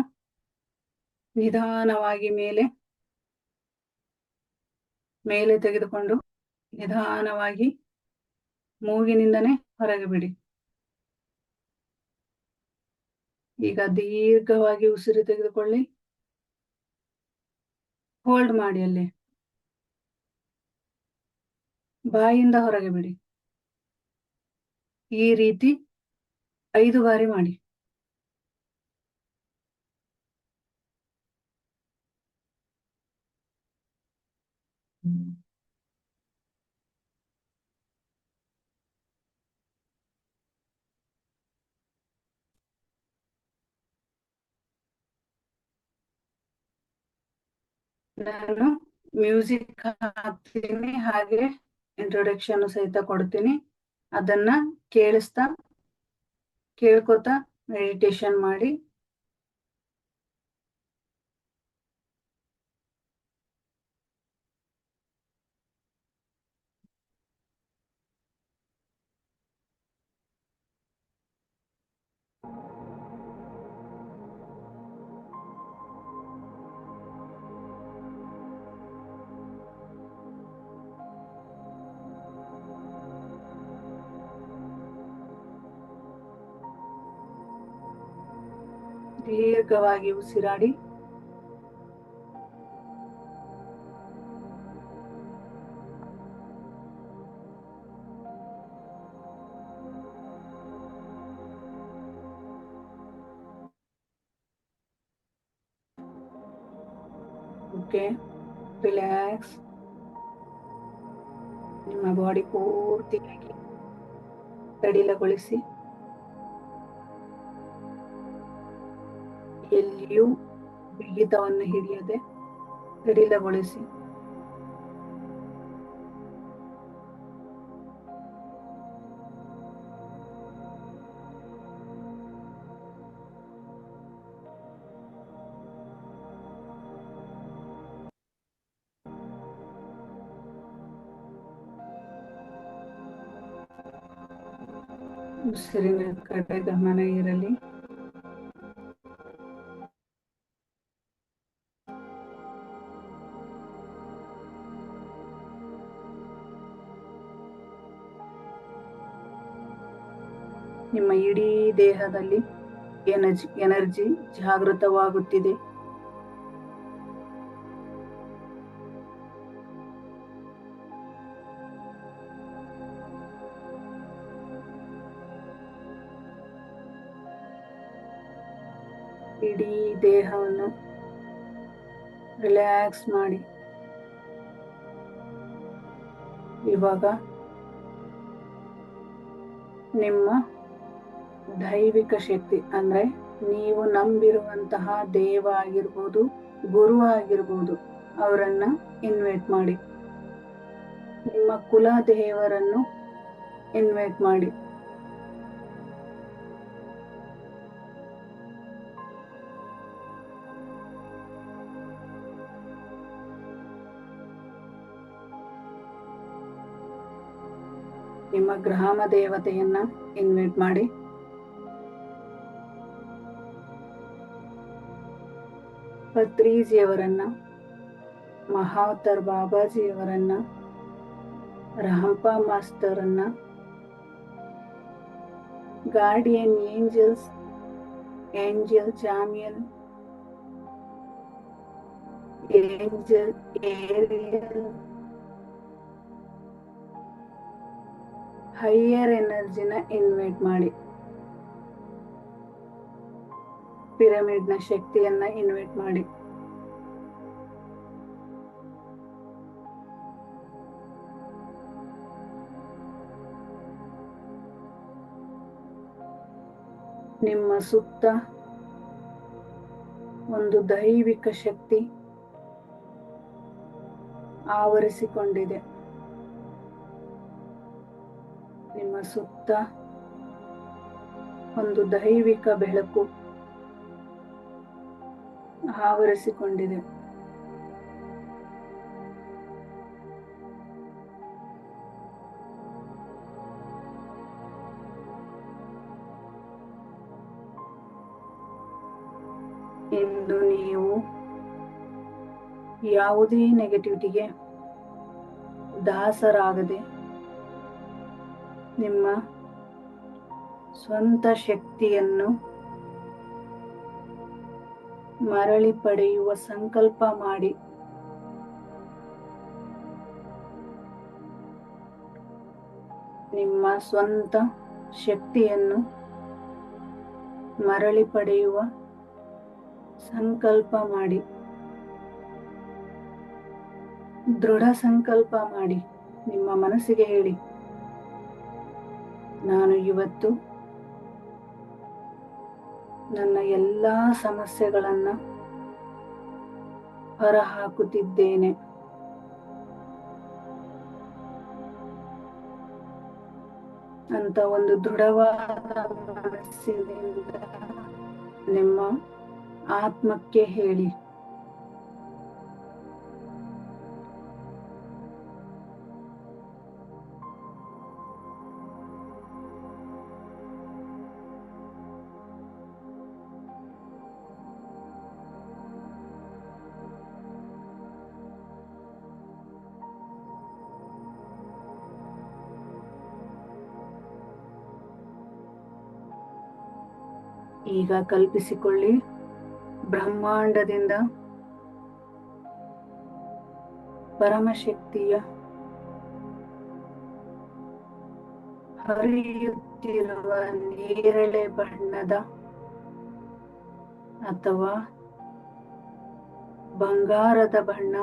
ನಿಧಾನವಾಗಿ ಮೇಲೆ ತೆಗೆದುಕೊಂಡು ನಿಧಾನವಾಗಿ ಮೂಗಿನಿಂದನೇ ಹೊರಗೆ ಬಿಡಿ. ಈಗ ದೀರ್ಘವಾಗಿ ಉಸಿರು ತೆಗೆದುಕೊಳ್ಳಿ. ಹೋಲ್ಡ್ ಮಾಡಿ ಅಲ್ಲಿ. ಬಾಯಿಂದ ಹೊರಗೆ ಬಿಡಿ. ಈ ರೀತಿ 5 ಬಾರಿ ಮಾಡಿ. ನಾನು ಮ್ಯೂಸಿಕ್ ಹಾಕ್ತೀನಿ, ಹಾಗೆ ಇಂಟ್ರೊಡಕ್ಷನ್ ಸಹಿತ ಕೊಡ್ತೀನಿ. ಅದನ್ನ ಕೇಳ್ಕೊತಾ ಮೆಡಿಟೇಷನ್ ಮಾಡಿ. ದೀರ್ಘವಾಗಿ ಉಸಿರಾಡಿ. Okay, relax. ನಿಮ್ಮ ಬಾಡಿ ಪೂರ್ತಿಯಾಗಿ ಸಡಿಲಗೊಳಿಸಿ. ಎಲ್ಲಿಯೂ ಬಿಗಿತವನ್ನು ಹಿಡಿಯದೆ ಸಡಿಲಗೊಳಿಸಿ. ಉಸಿರಿನ ಕಡೆ ಗಮನ ಇರಲಿ. ನಿಮ್ಮ ಇಡೀ ದೇಹದಲ್ಲಿ ಎನರ್ಜಿ ಜಾಗೃತವಾಗುತ್ತಿದೆ. ಇಡೀ ದೇಹವನ್ನು ರಿಲ್ಯಾಕ್ಸ್ ಮಾಡಿ. ಇವಾಗ ನಿಮ್ಮ ದೈವಿಕ ಶಕ್ತಿ ಅಂದ್ರೆ ನೀವು ನಂಬಿರುವಂತಹ ದೇವ ಆಗಿರ್ಬೋದು, ಗುರು ಆಗಿರ್ಬೋದು, ಅವರನ್ನ ಇನ್ವೈಟ್ ಮಾಡಿ. ನಿಮ್ಮ ಕುಲ ದೇವರನ್ನು ಇನ್ವೈಟ್ ಮಾಡಿ. ನಿಮ್ಮ ಗ್ರಾಮ ದೇವತೆಯನ್ನ ಇನ್ವೈಟ್ ಮಾಡಿ. ಪತ್ರಿಜಿಯವರನ್ನ, ಮಹಾವತಾರ್ ಬಾಬಾಜಿಯವರನ್ನ, ರಾಂಪ ಮಾಸ್ತರನ್ನ, guardian angels, angel Chamuel, angel Ariel, higher ಎನರ್ಜಿನ ಇನ್ವೈಟ್ ಮಾಡಿ. ಪಿರಮಿಡ್ ನ ಶಕ್ತಿಯನ್ನ ಇನ್ವೈಟ್ ಮಾಡಿ. ನಿಮ್ಮ ಸುತ್ತ ಒಂದು ದೈವಿಕ ಶಕ್ತಿ ಆವರಿಸಿಕೊಂಡಿದೆ. ನಿಮ್ಮ ಸುತ್ತ ಒಂದು ದೈವಿಕ ಬೆಳಕು ಆವರಿಸಿಕೊಂಡಿದೆ. ಇಂದು ನೀವು ಯಾವುದೇ ನೆಗೆಟಿವಿಟಿಗೆ ದಾಸರಾಗದೆ ನಿಮ್ಮ ಸ್ವಂತ ಶಕ್ತಿಯನ್ನು ಮರಳಿ ಪಡೆಯುವ ಸಂಕಲ್ಪ ಮಾಡಿ. ನಿಮ್ಮ ಸ್ವಂತ ಶಕ್ತಿಯನ್ನು ಮರಳಿ ಪಡೆಯುವ ಸಂಕಲ್ಪ ಮಾಡಿ. ದೃಢ ಸಂಕಲ್ಪ ಮಾಡಿ. ನಿಮ್ಮ ಮನಸ್ಸಿಗೆ ಹೇಳಿ, ನಾನು ಇವತ್ತು ನನ್ನ ಎಲ್ಲಾ ಸಮಸ್ಯೆಗಳನ್ನ ಹೊರಹಾಕುತ್ತಿದ್ದೇನೆ. ಅಂತ ಒಂದು ದೃಢವಾದ ಮನಸ್ಸಿನಿಂದ ನಿಮ್ಮ ಆತ್ಮಕ್ಕೆ ಹೇಳಿ. ಈಗ ಕಲ್ಪಿಸಿಕೊಳ್ಳಿ, ಬ್ರಹ್ಮಾಂಡದಿಂದ ಪರಮಶಕ್ತಿಯ ಹರಿಯುತ್ತಿರುವ ನೇರಳೆ ಬಣ್ಣದ ಅಥವಾ ಬಂಗಾರದ ಬಣ್ಣ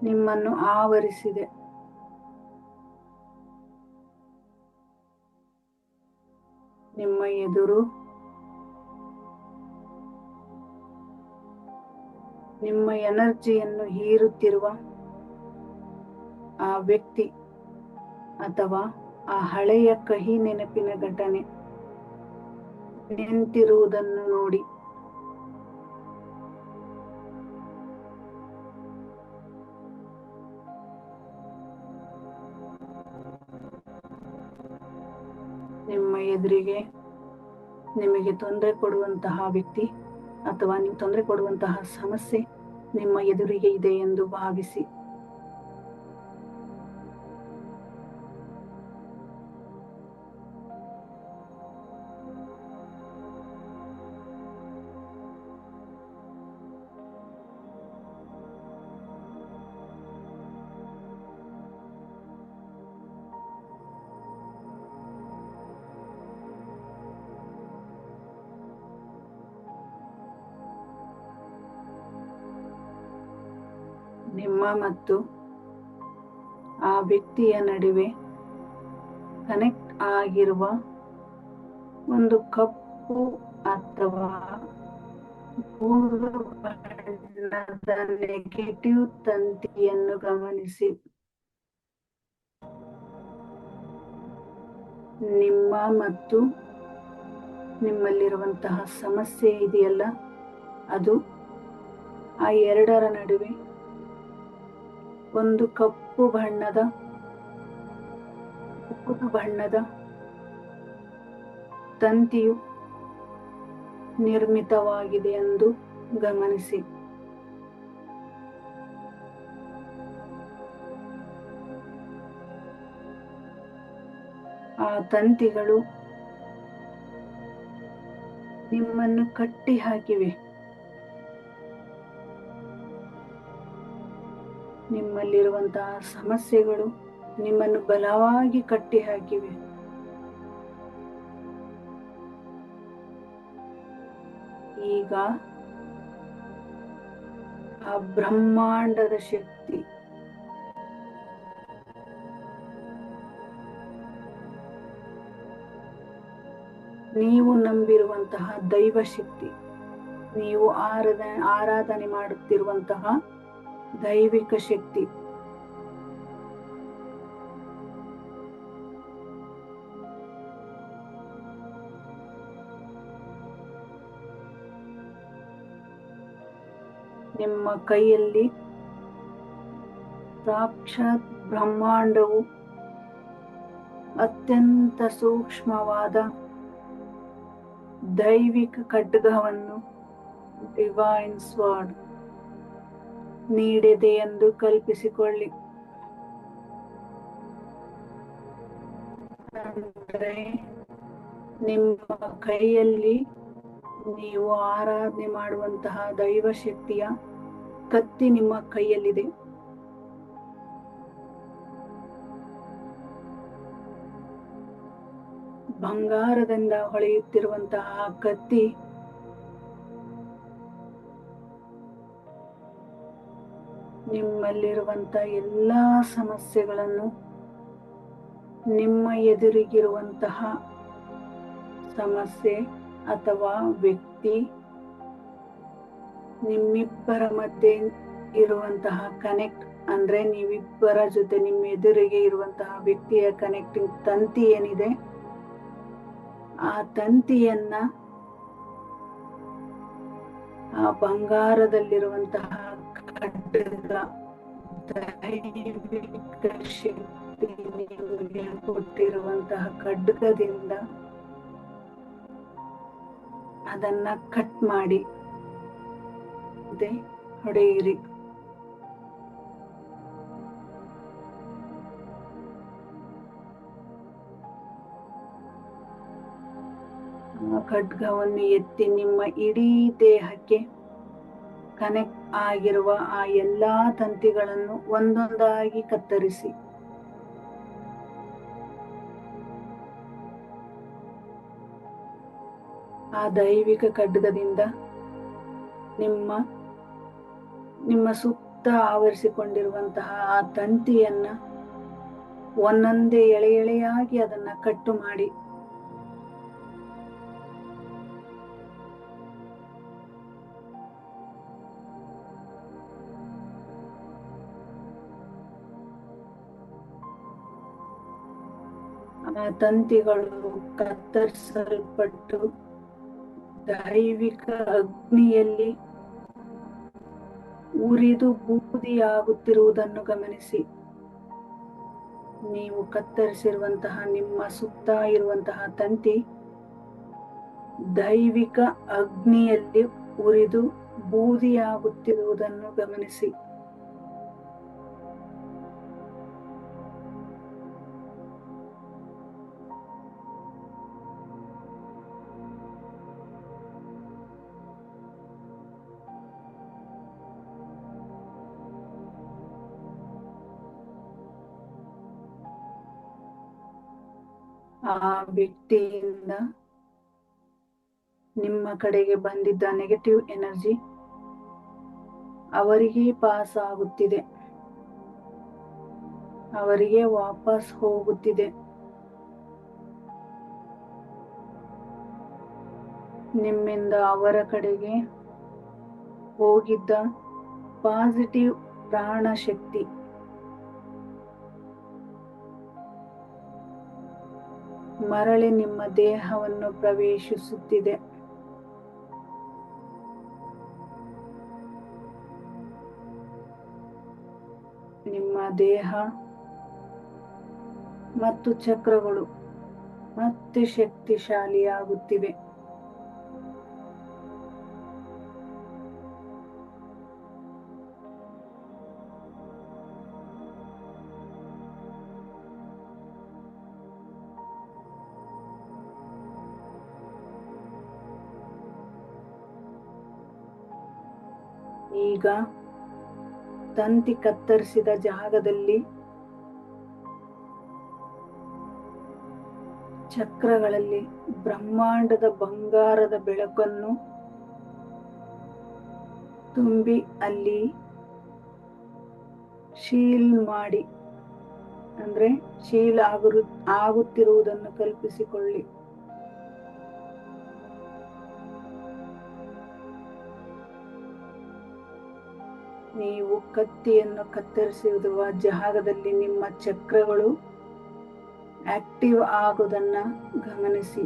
ನಿಮ್ಮನ್ನು ಆವರಿಸಿದೆ. ನಿಮ್ಮ ಎದುರು ನಿಮ್ಮ ಎನರ್ಜಿಯನ್ನು ಹೀರುತ್ತಿರುವ ಆ ವ್ಯಕ್ತಿ ಅಥವಾ ಆ ಹಳೆಯ ಕಹಿ ನೆನಪಿನ ಘಟನೆ ನಿಂತಿರುವುದನ್ನು ನೋಡಿ. ನಿಮ್ಮ ಎದುರಿಗೆ ನಿಮಗೆ ತೊಂದರೆ ಕೊಡುವಂತಹ ವ್ಯಕ್ತಿ ಅಥವಾ ನೀವು ತೊಂದರೆ ಕೊಡುವಂತಹ ಸಮಸ್ಯೆ ನಿಮ್ಮ ಎದುರಿಗೆ ಇದೆ ಎಂದು ಭಾವಿಸಿ. ನಿಮ್ಮ ಮತ್ತು ಆ ವ್ಯಕ್ತಿಯ ನಡುವೆ ಕನೆಕ್ಟ್ ಆಗಿರುವ ಒಂದು ಕಪ್ಪು ಅಥವಾ ಬೂದು ಬಣ್ಣದ ನೆಗೆಟಿವ್ ತಂತಿಯನ್ನು ಗಮನಿಸಿ. ನಿಮ್ಮ ಮತ್ತು ನಿಮ್ಮಲ್ಲಿರುವಂತಹ ಸಮಸ್ಯೆ ಇದೆಯಲ್ಲ, ಅದು ಆ ಎರಡರ ನಡುವೆ ಒಂದು ಕಪ್ಪು ಬಣ್ಣದ ಬೂದು ಬಣ್ಣದ ತಂತಿಯು ನಿರ್ಮಿತವಾಗಿದೆ ಎಂದು ಗಮನಿಸಿ. ಆ ತಂತಿಗಳು ನಿಮ್ಮನ್ನು ಕಟ್ಟಿ ಹಾಕಿವೆ. ನಿಮ್ಮಲ್ಲಿರುವಂತಹ ಸಮಸ್ಯೆಗಳು ನಿಮ್ಮನ್ನು ಬಲವಾಗಿ ಕಟ್ಟಿ ಹಾಕಿವೆ. ಈಗ ಆ ಬ್ರಹ್ಮಾಂಡದ ಶಕ್ತಿ ನೀವು ನಂಬಿರುವಂತಹ ದೈವ ಶಕ್ತಿ, ನೀವು ಆರಾಧನೆ ಮಾಡುತ್ತಿರುವಂತಹ ದೈವಿಕ ಶಕ್ತಿ ನಿಮ್ಮ ಕೈಯಲ್ಲಿ ಸಾಕ್ಷಾತ್ ಬ್ರಹ್ಮಾಂಡವು ಅತ್ಯಂತ ಸೂಕ್ಷ್ಮವಾದ ದೈವಿಕ ಖಡ್ಗವನ್ನು, ಡಿವೈನ್ ಸ್ವರ್ಡ್, ನೀಡಿದೆ ಎಂದು ಕಲ್ಪಿಸಿಕೊಳ್ಳಿ. ಅಂದರೆ ನಿಮ್ಮ ಕೈಯಲ್ಲಿ ನೀವು ಆರಾಧನೆ ಮಾಡುವಂತಹ ದೈವ ಶಕ್ತಿಯ ಕತ್ತಿ ನಿಮ್ಮ ಕೈಯಲ್ಲಿದೆ. ಬಂಗಾರದಿಂದ ಹೊಳೆಯುತ್ತಿರುವಂತಹ ಕತ್ತಿ ನಿಮ್ಮಲ್ಲಿರುವಂತಹ ಎಲ್ಲಾ ಸಮಸ್ಯೆಗಳನ್ನು, ನಿಮ್ಮ ಎದುರಿಗಿರುವಂತಹ ಸಮಸ್ಯೆ ಅಥವಾ ವ್ಯಕ್ತಿ, ನಿಮ್ಮಿಬ್ಬರ ಮಧ್ಯೆ ಇರುವಂತಹ ಕನೆಕ್ಟ್, ಅಂದ್ರೆ ನೀವಿಬ್ಬರ ಜೊತೆ ನಿಮ್ಮ ಎದುರಿಗೆ ಇರುವಂತಹ ವ್ಯಕ್ತಿಯ ಕನೆಕ್ಟಿಂಗ್ ತಂತಿ ಏನಿದೆ, ಆ ತಂತಿಯನ್ನ ಆ ಬಂಗಾರದಲ್ಲಿರುವಂತಹ ಖಡ್ಗ, ದೈವಿಕ ಶಕ್ತಿ ನಿಮಗೆ ಕೊಟ್ಟಿರುವಂತಹ ಖಡ್ಗದಿಂದ ಅದನ್ನ ಕಟ್ ಮಾಡಿ ಹೊಡೆಯಿರಿ. ಆ ಖಡ್ಗವನ್ನು ಎತ್ತಿ ನಿಮ್ಮ ಇಡೀ ದೇಹಕ್ಕೆ ಕನೆಕ್ಟ್ ಆಗಿರುವ ಆ ಎಲ್ಲಾ ತಂತಿಗಳನ್ನು ಒಂದೊಂದಾಗಿ ಕತ್ತರಿಸಿ. ಆ ದೈವಿಕ ಖಡ್ಗದಿಂದ ನಿಮ್ಮ ಸುತ್ತ ಆವರಿಸಿಕೊಂಡಿರುವಂತಹ ಆ ತಂತಿಯನ್ನ ಒಂದೊಂದೇ ಎಳೆ ಎಳೆಯಾಗಿ ಅದನ್ನ ಕಟ್ಟು ಮಾಡಿ ಆ ತಂತಿಗಳು ಕತ್ತರಿಸಲ್ಪಟ್ಟು ದೈವಿಕ ಅಗ್ನಿಯಲ್ಲಿ ಉರಿದು ಬೂದಿಯಾಗುತ್ತಿರುವುದನ್ನು ಗಮನಿಸಿ. ನೀವು ಕತ್ತರಿಸಿರುವಂತಹ ನಿಮ್ಮ ಸುತ್ತ ಇರುವಂತಹ ತಂತಿ ದೈವಿಕ ಅಗ್ನಿಯಲ್ಲಿ ಉರಿದು ಬೂದಿಯಾಗುತ್ತಿರುವುದನ್ನು ಗಮನಿಸಿ. ಆ ವ್ಯಕ್ತಿಯಿಂದ ನಿಮ್ಮ ಕಡೆಗೆ ಬಂದಿದ್ದ ನೆಗೆಟಿವ್ ಎನರ್ಜಿ ಅವರಿಗೆ ಪಾಸ್ ಆಗುತ್ತಿದೆ, ಅವರಿಗೆ ವಾಪಸ್ ಹೋಗುತ್ತಿದೆ. ನಿಮ್ಮಿಂದ ಅವರ ಕಡೆಗೆ ಹೋಗಿದ್ದ ಪಾಸಿಟಿವ್ ಪ್ರಾಣ ಶಕ್ತಿ ಮರಳಿ ನಿಮ್ಮ ದೇಹವನ್ನು ಪ್ರವೇಶಿಸುತ್ತಿದೆ. ನಿಮ್ಮ ದೇಹ ಮತ್ತು ಚಕ್ರಗಳು ಮತ್ತೆ ಶಕ್ತಿಶಾಲಿಯಾಗುತ್ತಿವೆ. ಈಗ ತಂತಿ ಕತ್ತರಿಸಿದ ಜಾಗದಲ್ಲಿ ಚಕ್ರಗಳಲ್ಲಿ ಬ್ರಹ್ಮಾಂಡದ ಬಂಗಾರದ ಬೆಳಕನ್ನು ತುಂಬಿ ಅಲ್ಲಿ ಶೀಲ್ ಮಾಡಿ, ಅಂದ್ರೆ ಶೀಲ್ ಆಗುತ್ತಿರುವುದನ್ನು ಕಲ್ಪಿಸಿಕೊಳ್ಳಿ. ನೀವು ಕತ್ತಿಯನ್ನು ಕತ್ತರಿಸಿರುವ ಜಾಗದಲ್ಲಿ ನಿಮ್ಮ ಚಕ್ರಗಳು ಆಕ್ಟಿವ್ ಆಗುವುದನ್ನ ಗಮನಿಸಿ.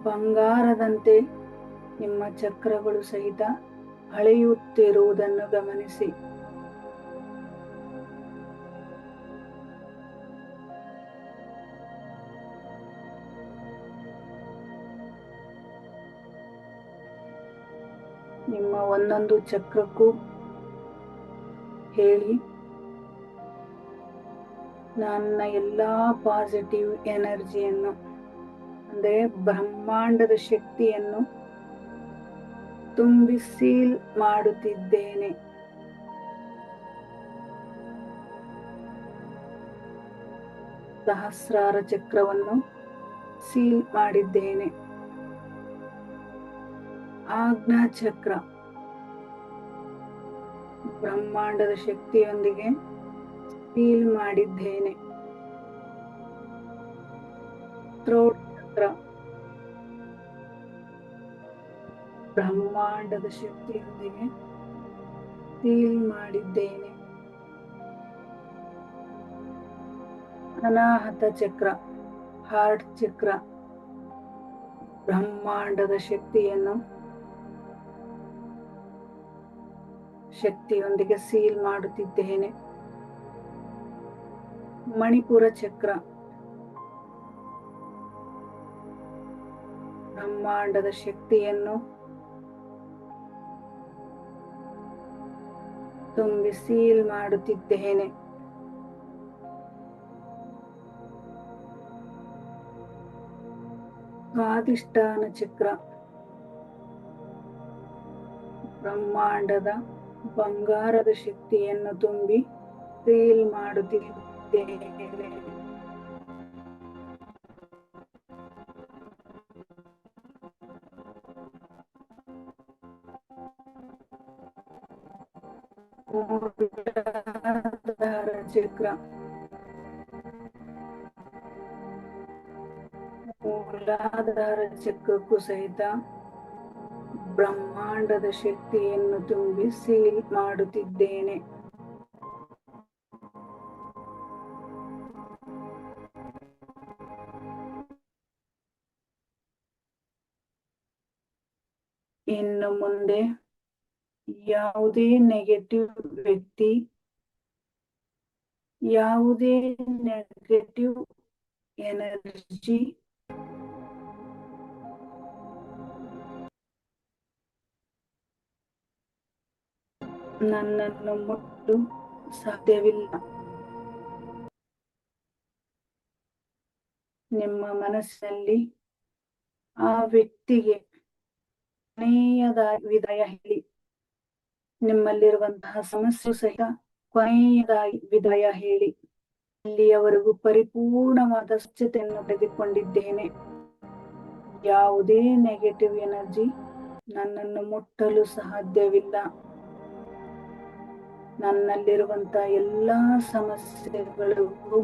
ಬಂಗಾರದಂತೆ ನಿಮ್ಮ ಚಕ್ರಗಳು ಸಹಿತ ಹೊಳೆಯುತ್ತಿರುವುದನ್ನು ಗಮನಿಸಿ. ನಿಮ್ಮ ಒಂದೊಂದು ಚಕ್ರಕ್ಕೂ ಹೇಳಿ, ನನ್ನ ಎಲ್ಲಾ ಪಾಸಿಟಿವ್ ಎನರ್ಜಿಯನ್ನು ಅಂದ್ರೆ ಬ್ರಹ್ಮಾಂಡದ ಶಕ್ತಿಯನ್ನು ತುಂಬಿ ಸೀಲ್ ಮಾಡುತ್ತಿದ್ದೇನೆ. ಸಹಸ್ರಾರ ಚಕ್ರವನ್ನು ಸೀಲ್ ಮಾಡಿದ್ದೇನೆ. ಆಜ್ಞಾ ಚಕ್ರ ಬ್ರಹ್ಮಾಂಡದ ಶಕ್ತಿಯೊಂದಿಗೆ ಸೀಲ್ ಮಾಡಿದ್ದೇನೆ. ಥ್ರೋಟ್ ಚಕ್ರ ಬ್ರಹ್ಮಾಂಡದ ಶಕ್ತಿಯೊಂದಿಗೆ ಸೀಲ್ ಮಾಡಿದ್ದೇನೆ. ಅನಾಹತ ಚಕ್ರ ಹಾರ್ಟ್ ಚಕ್ರ ಬ್ರಹ್ಮಾಂಡದ ಶಕ್ತಿಯೊಂದಿಗೆ ಸೀಲ್ ಮಾಡುತ್ತಿದ್ದೇನೆ. ಮಣಿಪುರ ಚಕ್ರ ಬ್ರಹ್ಮಾಂಡದ ಶಕ್ತಿಯನ್ನು ತುಂಬಿ ಸೀಲ್ ಮಾಡುತ್ತಿದ್ದೇನೆ. ಸ್ವಾದಿಷ್ಠಾನ ಚಕ್ರ ಬ್ರಹ್ಮಾಂಡದ ಬಂಗಾರದ ಶಕ್ತಿಯನ್ನು ತುಂಬಿ ಸೀಲ್ ಮಾಡುತ್ತಿದ್ದೇನೆ. ಮೂಲಾಧಾರ ಚಕ್ರ ಮೂಲಾಧಾರ ಚಕ್ರಕ್ಕೂ ಸಹಿತ ಬ್ರಹ್ಮಾಂಡದ ಶಕ್ತಿಯನ್ನು ತುಂಬಿ ಸೀಲ್ ಮಾಡುತ್ತಿದ್ದೇನೆ. ಇನ್ನು ಮುಂದೆ ಯಾವುದೇ ನೆಗೆಟಿವ್ ವ್ಯಕ್ತಿ, ಯಾವುದೇ ನೆಗೆಟಿವ್ ಎನರ್ಜಿ ನನ್ನನ್ನು ಮುಟ್ಟಲು ಸಾಧ್ಯವಿಲ್ಲ. ನಿಮ್ಮ ಮನಸ್ಸಿನಲ್ಲಿ ಆ ವ್ಯಕ್ತಿಗೆ ಕೊನೆಯದಾಗಿ ವಿದಾಯ ಹೇಳಿ. ನಿಮ್ಮಲ್ಲಿರುವಂತಹ ಸಮಸ್ಯೆ ಸಹಿತ ಕೊನೆಯದಾಗಿ ವಿದಾಯ ಹೇಳಿ. ಇಲ್ಲಿಯವರೆಗೂ ಪರಿಪೂರ್ಣವಾದ ಸ್ವಚ್ಛತೆಯನ್ನು ತೆಗೆದುಕೊಂಡಿದ್ದೇನೆ. ಯಾವುದೇ ನೆಗೆಟಿವ್ ಎನರ್ಜಿ ನನ್ನನ್ನು ಮುಟ್ಟಲು ಸಾಧ್ಯವಿಲ್ಲ. ನನ್ನಲ್ಲಿರುವಂತಹ ಎಲ್ಲಾ ಸಮಸ್ಯೆಗಳಿಗೂ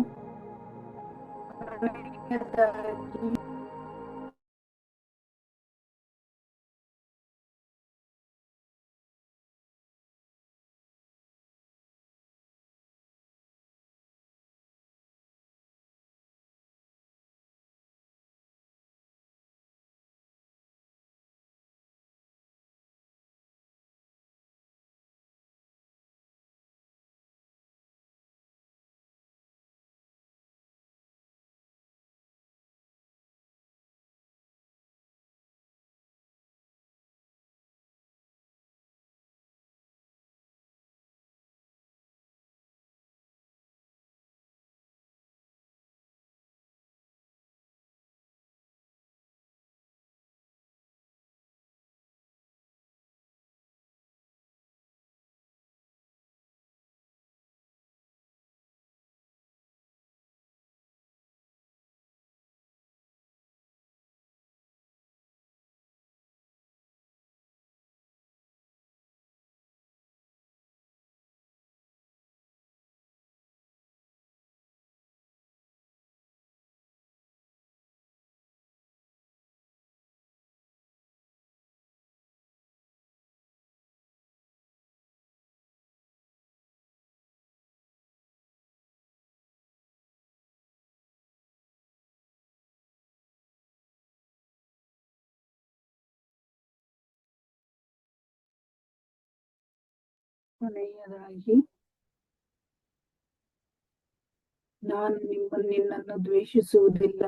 ಕೊನೆಯದಾಗಿ ನಾನು ನಿನ್ನನ್ನು ದ್ವೇಷಿಸುವುದಿಲ್ಲ.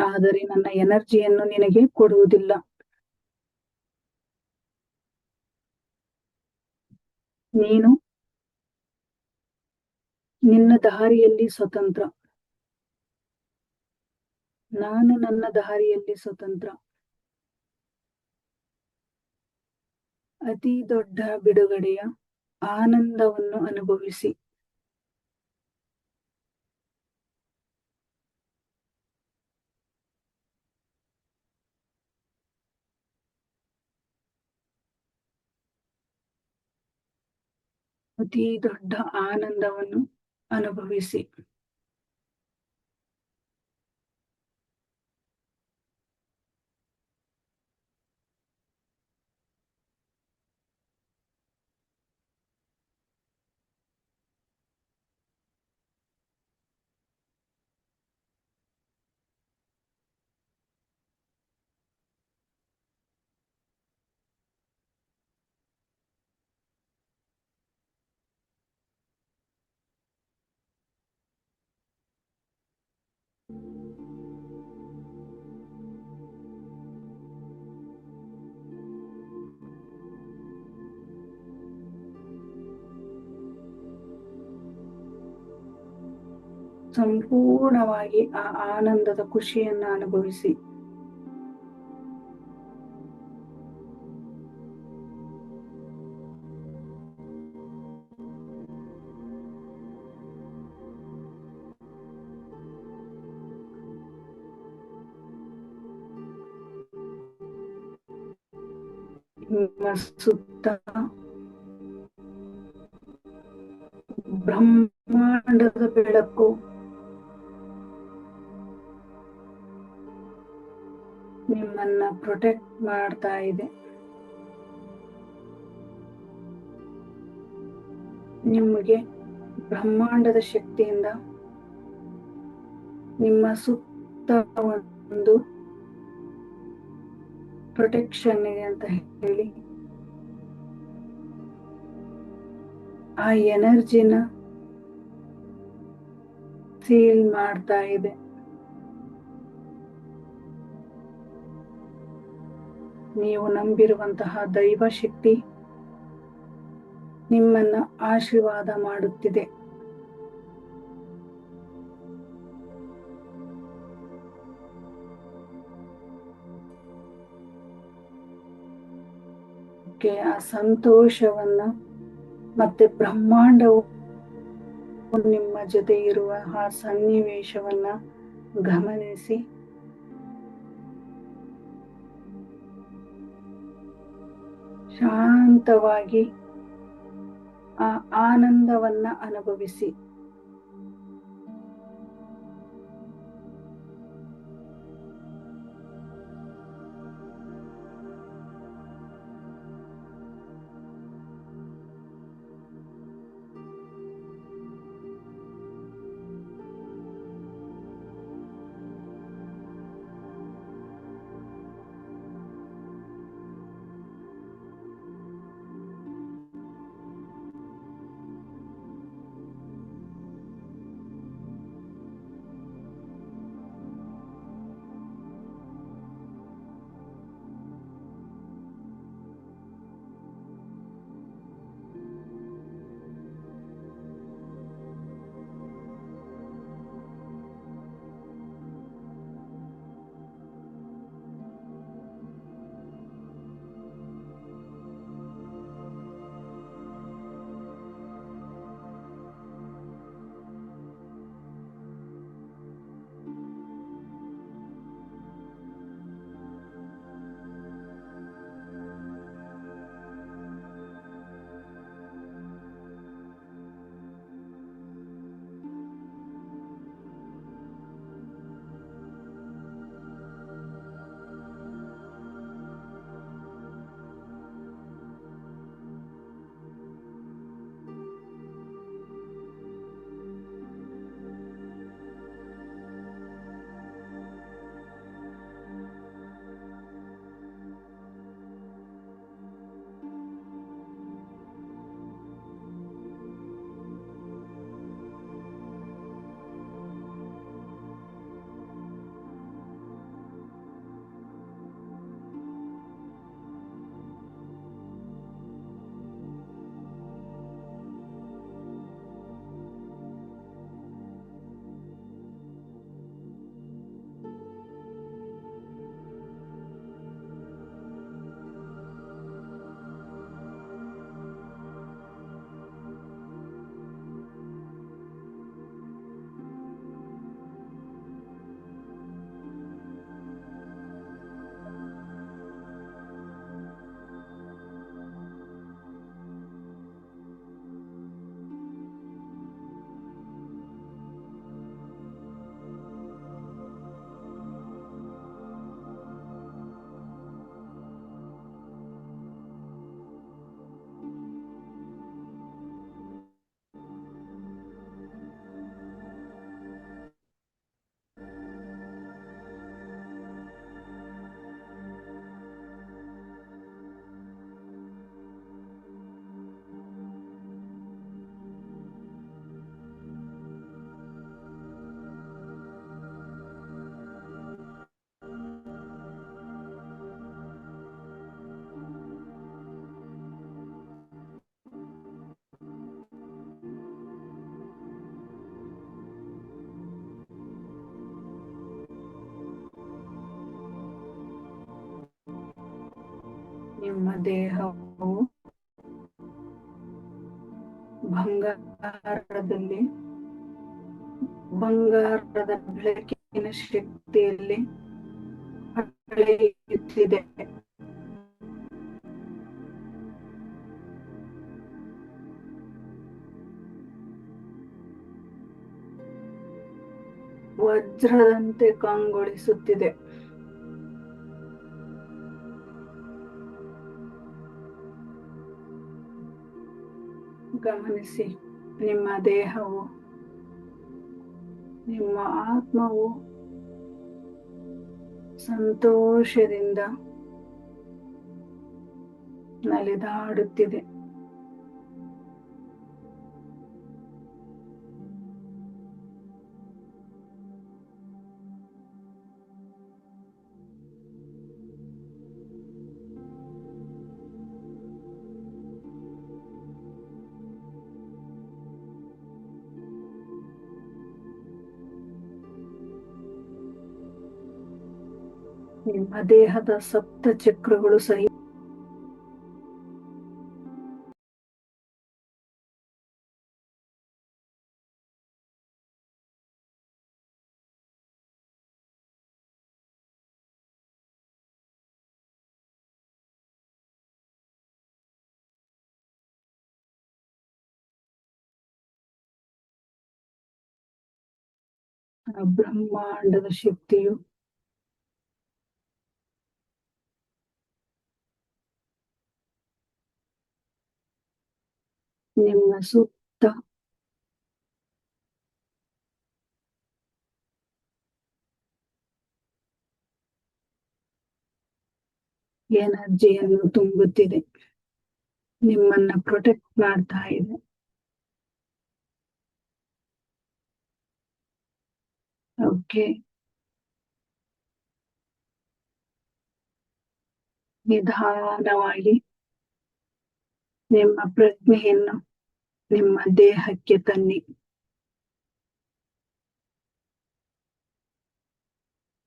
ಆದರೆ ನನ್ನ ಎನರ್ಜಿಯನ್ನು ನಿನಗೆ ಕೊಡುವುದಿಲ್ಲ. ನೀನು ನಿನ್ನ ದಾರಿಯಲ್ಲಿ ಸ್ವತಂತ್ರ. ನಾನು ನನ್ನ ದಾರಿಯಲ್ಲಿ ಸ್ವತಂತ್ರ. ಅತಿ ದೊಡ್ಡ ಬಿಡುಗಡೆಯ ಆನಂದವನ್ನು ಅನುಭವಿಸಿ. ಅತಿ ದೊಡ್ಡ ಆನಂದವನ್ನು ಅನುಭವಿಸಿ. ಸಂಪೂರ್ಣವಾಗಿ ಆ ಆನಂದದ ಖುಷಿಯನ್ನು ಅನುಭವಿಸಿ. ನಿಮ್ಮ ಸುತ್ತ ಬ್ರಹ್ಮಾಂಡದ ಬೆಳಕು ನಿಮ್ಮನ್ನ ಪ್ರೊಟೆಕ್ಟ್ ಮಾಡ್ತಾ ಇದೆ. ನಿಮಗೆ ಬ್ರಹ್ಮಾಂಡದ ಶಕ್ತಿಯಿಂದ ನಿಮ್ಮ ಸುತ್ತ ಒಂದು ಪ್ರೊಟೆಕ್ಷನ್ ಇದೆ ಅಂತ ಹೇಳಿ ಆ ಎನರ್ಜಿನ ಫೀಲ್ ಮಾಡ್ತಾ ಇದೆ. ನೀವು ನಂಬಿರುವಂತಹ ದೈವ ಶಕ್ತಿ ನಿಮ್ಮನ್ನ ಆಶೀರ್ವಾದ ಮಾಡುತ್ತಿದೆ. ಆ ಸಂತೋಷವನ್ನ ಮತ್ತೆ ಬ್ರಹ್ಮಾಂಡವು ನಿಮ್ಮ ಜೊತೆ ಇರುವ ಆ ಸನ್ನಿವೇಶವನ್ನ ಗಮನಿಸಿ. ಶಾಂತವಾಗಿ ಆ ಆನಂದವನ್ನ ಅನುಭವಿಸಿ. ನಿಮ್ಮ ದೇಹವು ಬಂಗಾರದ ಬೆಳಕಿನ ಶಕ್ತಿಯಲ್ಲಿ ಹೊಳೆಯುತ್ತಿದೆ. ವಜ್ರದಂತೆ ಕಂಗೊಳಿಸುತ್ತಿದೆ. ಗಮನಿಸಿ, ನಿಮ್ಮ ದೇಹವು, ನಿಮ್ಮ ಆತ್ಮವು ಸಂತೋಷದಿಂದ ನಲಿದಾಡುತ್ತಿದೆ. ನಿಮ್ಮ ದೇಹದ ಸಪ್ತ ಚಕ್ರಗಳು ಸಹಿ ಬ್ರಹ್ಮಾಂಡದ ಶಕ್ತಿಯು ನಿಮ್ಮ ಸುತ್ತ ಎನರ್ಜಿಯನ್ನು ತುಂಬುತ್ತಿದೆ, ನಿಮ್ಮನ್ನ ಪ್ರೊಟೆಕ್ಟ್ ಮಾಡ್ತಾ ಇದೆ. ಓಕೆ, ನಿಧಾನವಾಗಿ ನಿಮ್ಮ ಪ್ರಜ್ಞೆಯನ್ನು ನಿಮ್ಮ ದೇಹಕ್ಕೆ ತನ್ನಿ.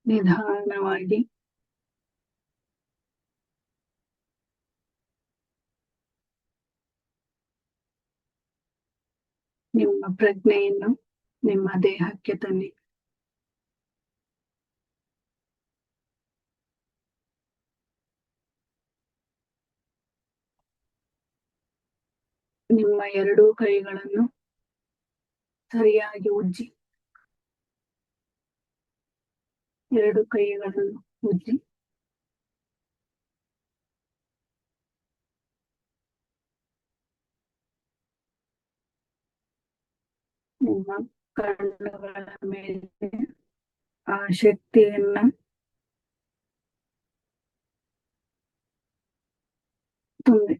ನಿಧಾನವಾಗಿ ನಿಮ್ಮ ಪ್ರಜ್ಞೆಯನ್ನು ನಿಮ್ಮ ದೇಹಕ್ಕೆ ತನ್ನಿ. ನಿಮ್ಮ ಎರಡೂ ಕೈಗಳನ್ನು ಸರಿಯಾಗಿ ಉಜ್ಜಿ. ಎರಡು ಕೈಗಳನ್ನು ಉಜ್ಜಿ. ನಿಮ್ಮ ಕಣ್ಣುಗಳ ಮೇಲೆ ಆ ಶಕ್ತಿಯನ್ನ ತುಂಬಿ.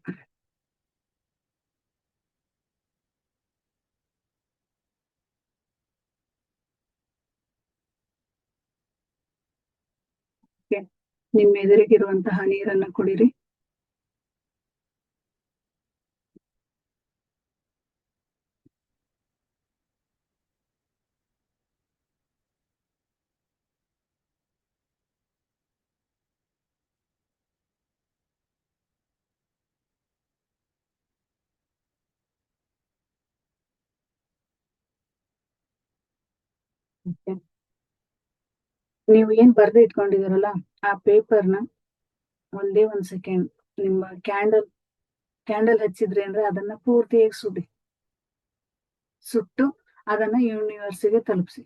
ನಿಮ್ಮ ಎದುರಿಗಿರುವಂತಹ ನೀರನ್ನ ಕುಡಿರಿ. ನೀವು ಏನ್ ಬರ್ದು ಇಟ್ಕೊಂಡಿದ್ದೀರಲ್ಲ ಆ ಪೇಪರ್ನ ಒಂದೇ ಒಂದ್ ಸೆಕೆಂಡ್ ನಿಮ್ಮ ಕ್ಯಾಂಡಲ್ ಹಚ್ಚಿದ್ರಿ ಅಂದ್ರೆ ಅದನ್ನ ಪೂರ್ತಿಯಾಗಿ ಸುಟ್ಟು ಅದನ್ನ ಯೂನಿವರ್ಸಿಗೆ ತಲುಪಿಸಿ.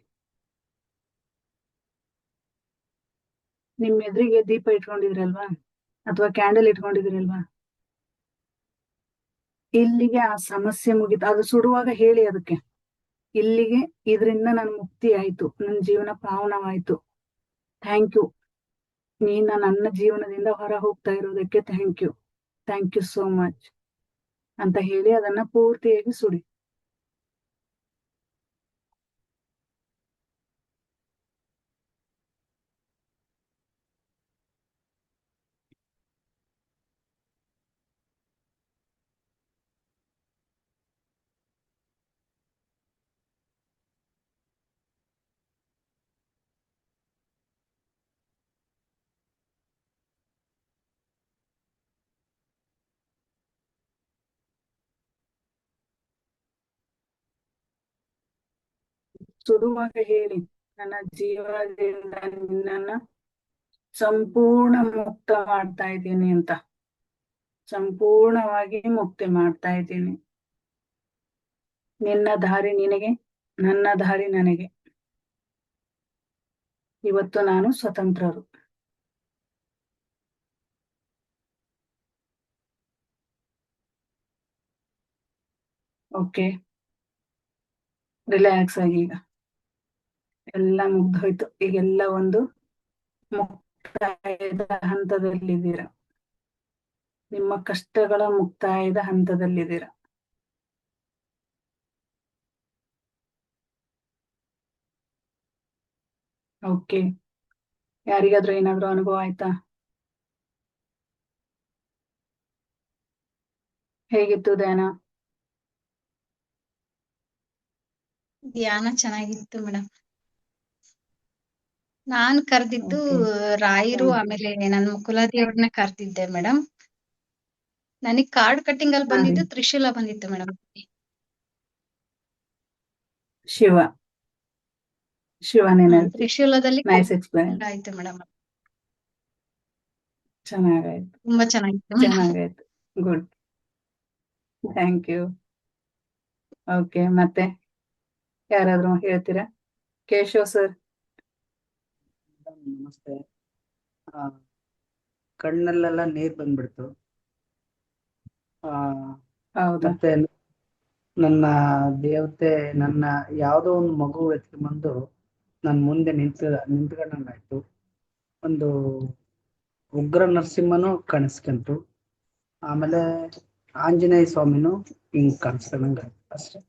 ನಿಮ್ ಎದುರಿಗೆ ದೀಪ ಇಟ್ಕೊಂಡಿದ್ರಲ್ವಾ ಅಥವಾ ಕ್ಯಾಂಡಲ್ ಇಟ್ಕೊಂಡಿದ್ರಲ್ವಾ, ಇಲ್ಲಿಗೆ ಆ ಸಮಸ್ಯೆ ಮುಗಿತು. ಅದು ಸುಡುವಾಗ ಹೇಳಿ ಅದಕ್ಕೆ, ಇಲ್ಲಿಗೆ ಇದರಿಂದ ನನ್ ಮುಕ್ತಿ ಆಯ್ತು, ನನ್ನ ಜೀವನ ಪಾವನವಾಯ್ತು, ಥ್ಯಾಂಕ್ ಯು, ನೀನ ನನ್ನ ಜೀವನದಿಂದ ಹೊರ ಹೋಗ್ತಾ ಇರೋದಕ್ಕೆ ಥ್ಯಾಂಕ್ ಯು ಸೋ ಮಚ್ ಅಂತ ಹೇಳಿ ಅದನ್ನ ಪೂರ್ತಿಯಾಗಿ ಸುಡಿ. ಸುಡುವಾಗ ಹೇಳಿ, ನನ್ನ ಜೀವದಿಂದ ನಿನ್ನನ್ನ ಸಂಪೂರ್ಣ ಮುಕ್ತ ಮಾಡ್ತಾ ಇದ್ದೀನಿ ಅಂತ. ಸಂಪೂರ್ಣವಾಗಿ ಮುಕ್ತಿ ಮಾಡ್ತಾ ಇದ್ದೀನಿ. ನಿನ್ನ ದಾರಿ ನಿನಗೆ, ನನ್ನ ದಾರಿ ನನಗೆ. ಇವತ್ತು ನಾನು ಸ್ವತಂತ್ರರು. ಓಕೆ, ರಿಲ್ಯಾಕ್ಸ್ ಆಗಿ. ಈಗ ಎಲ್ಲ ಮುಗ್ದೋಯ್ತು. ಈಗೆಲ್ಲ ಒಂದು ಮುಕ್ತಾಯದ ಹಂತದಲ್ಲಿದ್ದೀರಾ. ನಿಮ್ಮ ಕಷ್ಟಗಳ ಮುಕ್ತಾಯದ ಹಂತದಲ್ಲಿದ್ದೀರಾ. ಓಕೆ, ಯಾರಿಗಾದ್ರೂ ಏನಾದ್ರೂ ಅನುಭವ ಆಯ್ತಾ? ಹೇಗಿತ್ತು ಧ್ಯಾನ? ಧ್ಯಾನ ಚೆನ್ನಾಗಿತ್ತು ಮೇಡಮ್. ನಾನ್ ಕರ್ದಿದ್ದು Okay. ರಾಯರು, Thank you. ಆಮೇಲೆ ನನ್ನ ಕುಲದೇವ್ರನ್ನ ಕರ್ದಿದ್ದೆ ಮೇಡಮ್. ನನಗ್ ಕಾರ್ಡ್ ಕಟ್ಟಿಂಗ್ ಅಲ್ಲಿ ಹಾ ರೀ. ಬಂದಿದ್ದು ತ್ರಿಶೂಲ ಬಂದಿತ್ತು ಮೇಡಮ್. ಶಿವನೇನ ತ್ರಿಶೂಲದಲ್ಲಿ ನೈಸ್ ಎಕ್ಸ್ಪ್ಲೇನ್. ಆಯ್ತು ಮೇಡಮ್. ಚೆನ್ನಾಗಾಯ್ತು, ತುಂಬಾ ಚೆನ್ನಾಗಿತ್ತು ಮೇಡಮ್. ಚೆನ್ನಾಗಾಯ್ತು. Good, thank you. ಓಕೆ, ಮತ್ತೆ ಯಾರಾದ್ರೂ ಹೇಳ್ತೀರಾ? ಕೇಶವ್ ಸರ್. ನಮಸ್ತೆ. ಕಣ್ಣಲ್ಲೆಲ್ಲ ನೀರ್ ಬಂದ್ಬಿಡ್ತು. ಹೌದಾ? ಮತ್ತೆ ನನ್ನ ದೇವತೆ, ನನ್ನ ಯಾವುದೋ ಒಂದು ಮಗು ಎತ್ಕೊಂಡ್ಬಂದು ನನ್ನ ಮುಂದೆ ನಿಂತ್ಕೊಂಡಂಗಾಯ್ತು. ಒಂದು ಉಗ್ರ ನರಸಿಂಹನು ಕಾಣಿಸ್ಕೊಂತು. ಆಮೇಲೆ ಆಂಜನೇಯ ಸ್ವಾಮಿನೂ ಹಿಂಗ್ ಕಾಣಿಸ್ಕೊಂಡಂಗಾಯ್ತು ಅಷ್ಟೇ.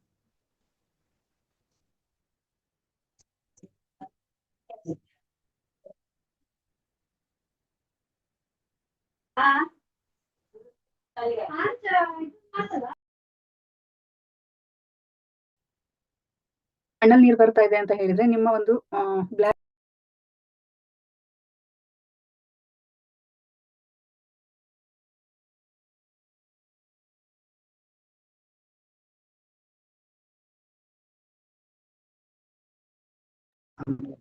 ಕಣ್ಣಲ್ಲಿ ನೀರು ಬರ್ತಾ ಇದೆ ಅಂತ ಹೇಳಿದ್ರೆ ನಿಮ್ಮ ಒಂದು ಬ್ಲಾಕ್ ಆಮೇಲೆ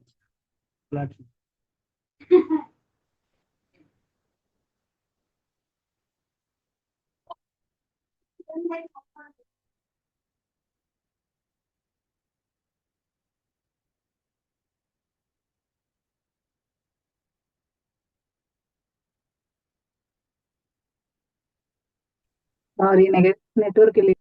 ಸಾರಿ, ನೆಟ್ವರ್ಕ್ ಇಲ್ಲಿ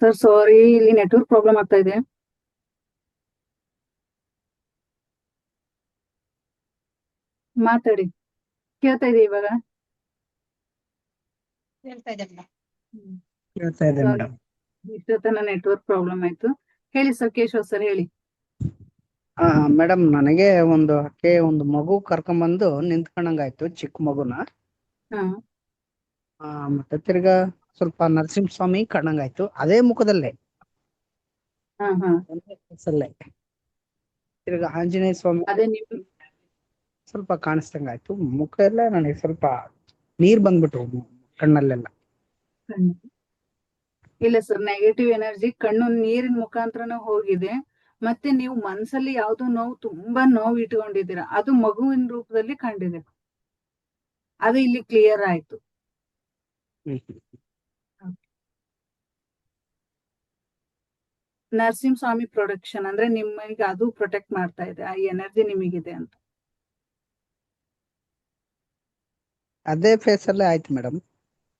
ಸರ್ ಸಾರಿ, ಇಲ್ಲಿ ನೆಟ್ವರ್ಕ್ ಪ್ರಾಬ್ಲಮ್ ಆಗ್ತಾ ಇದೆ. ಮಾತಾಡಿ, ಕೇಳ್ತಾ ಇದೆ ಇವಾಗ. ಹೇಳ್ತಾ ಇದೆ ಮೇಡಮ್. ಹೇಳ್ತಾ ಇದೆ Sorry. ಮೇಡಮ್. ಇಷ್ಟೊತ್ತನ ನೆಟ್ವರ್ಕ್ ಪ್ರಾಬ್ಲಮ್ ಆಯ್ತು. ಹೇಳಿ ಸರ್, ಕೇಶವ್ ಸರ್ ಹೇಳಿ. ಮೇಡಮ್, ನನಗೆ ಒಂದು ಮಗು ಕರ್ಕೊಂಬಂದು ನಿಂತ್ಕೊಂಡಂಗಾಯ್ತು, ಚಿಕ್ಕ ಮಗುನ. ಹಾ ಮತ್ತೆ ತಿರ್ಗಾ ಸ್ವಲ್ಪ ನರಸಿಂಹಸ್ವಾಮಿ ಕಂಡಂಗಾಯ್ತು, ಅದೇ ಮುಖದಲ್ಲೇ, ಹಾ ಒಂದೇ ಹೆಸರಲ್ಲೇ. ತಿರ್ಗಾ ಆಂಜನೇಯ ಸ್ವಾಮಿ ಅದೇ ನಿಮ್ ಸ್ವಲ್ಪ ಕಾಣಿಸ್ದಂಗಾಯ್ತು. ಮುಖ ಎಲ್ಲ ನನಗೆ ಸ್ವಲ್ಪ ನೀರ್ ಬಂದ್ಬಿಟ್ರು ಕಣ್ಣಲ್ಲೆಲ್ಲ. ಇಲ್ಲ ಸರ್, ನೆಗೆಟಿವ್ ಎನರ್ಜಿ ಕಣ್ಣು ನೀರಿನ ಮುಖಾಂತರನೂ ಹೋಗಿದೆ. ಮತ್ತೆ ನೀವು ಮನ್ಸಲ್ಲಿ ಯಾವ್ದೋ ನೋವು, ತುಂಬಾ ನೋವು ಇಟ್ಕೊಂಡಿದ್ದೀರಾ, ಅದು ಮಗುವಿನ ರೂಪದಲ್ಲಿ ಕಂಡಿದೆ. ಅದು ಇಲ್ಲಿ ಕ್ಲಿಯರ್ ಆಯ್ತು. ನರಸಿಂಹಸ್ವಾಮಿ ಪ್ರೊಟೆಕ್ಷನ್ ಅಂದ್ರೆ ನಿಮಗೆ ಅದು ಪ್ರೊಟೆಕ್ಟ್ ಮಾಡ್ತಾ ಇದೆ, ಆ ಎನರ್ಜಿ ನಿಮಗಿದೆ ಅಂತ. ಅದೇ ಫೇಸ್ ಅಲ್ಲೇ ಆಯ್ತು ಮೇಡಮ್.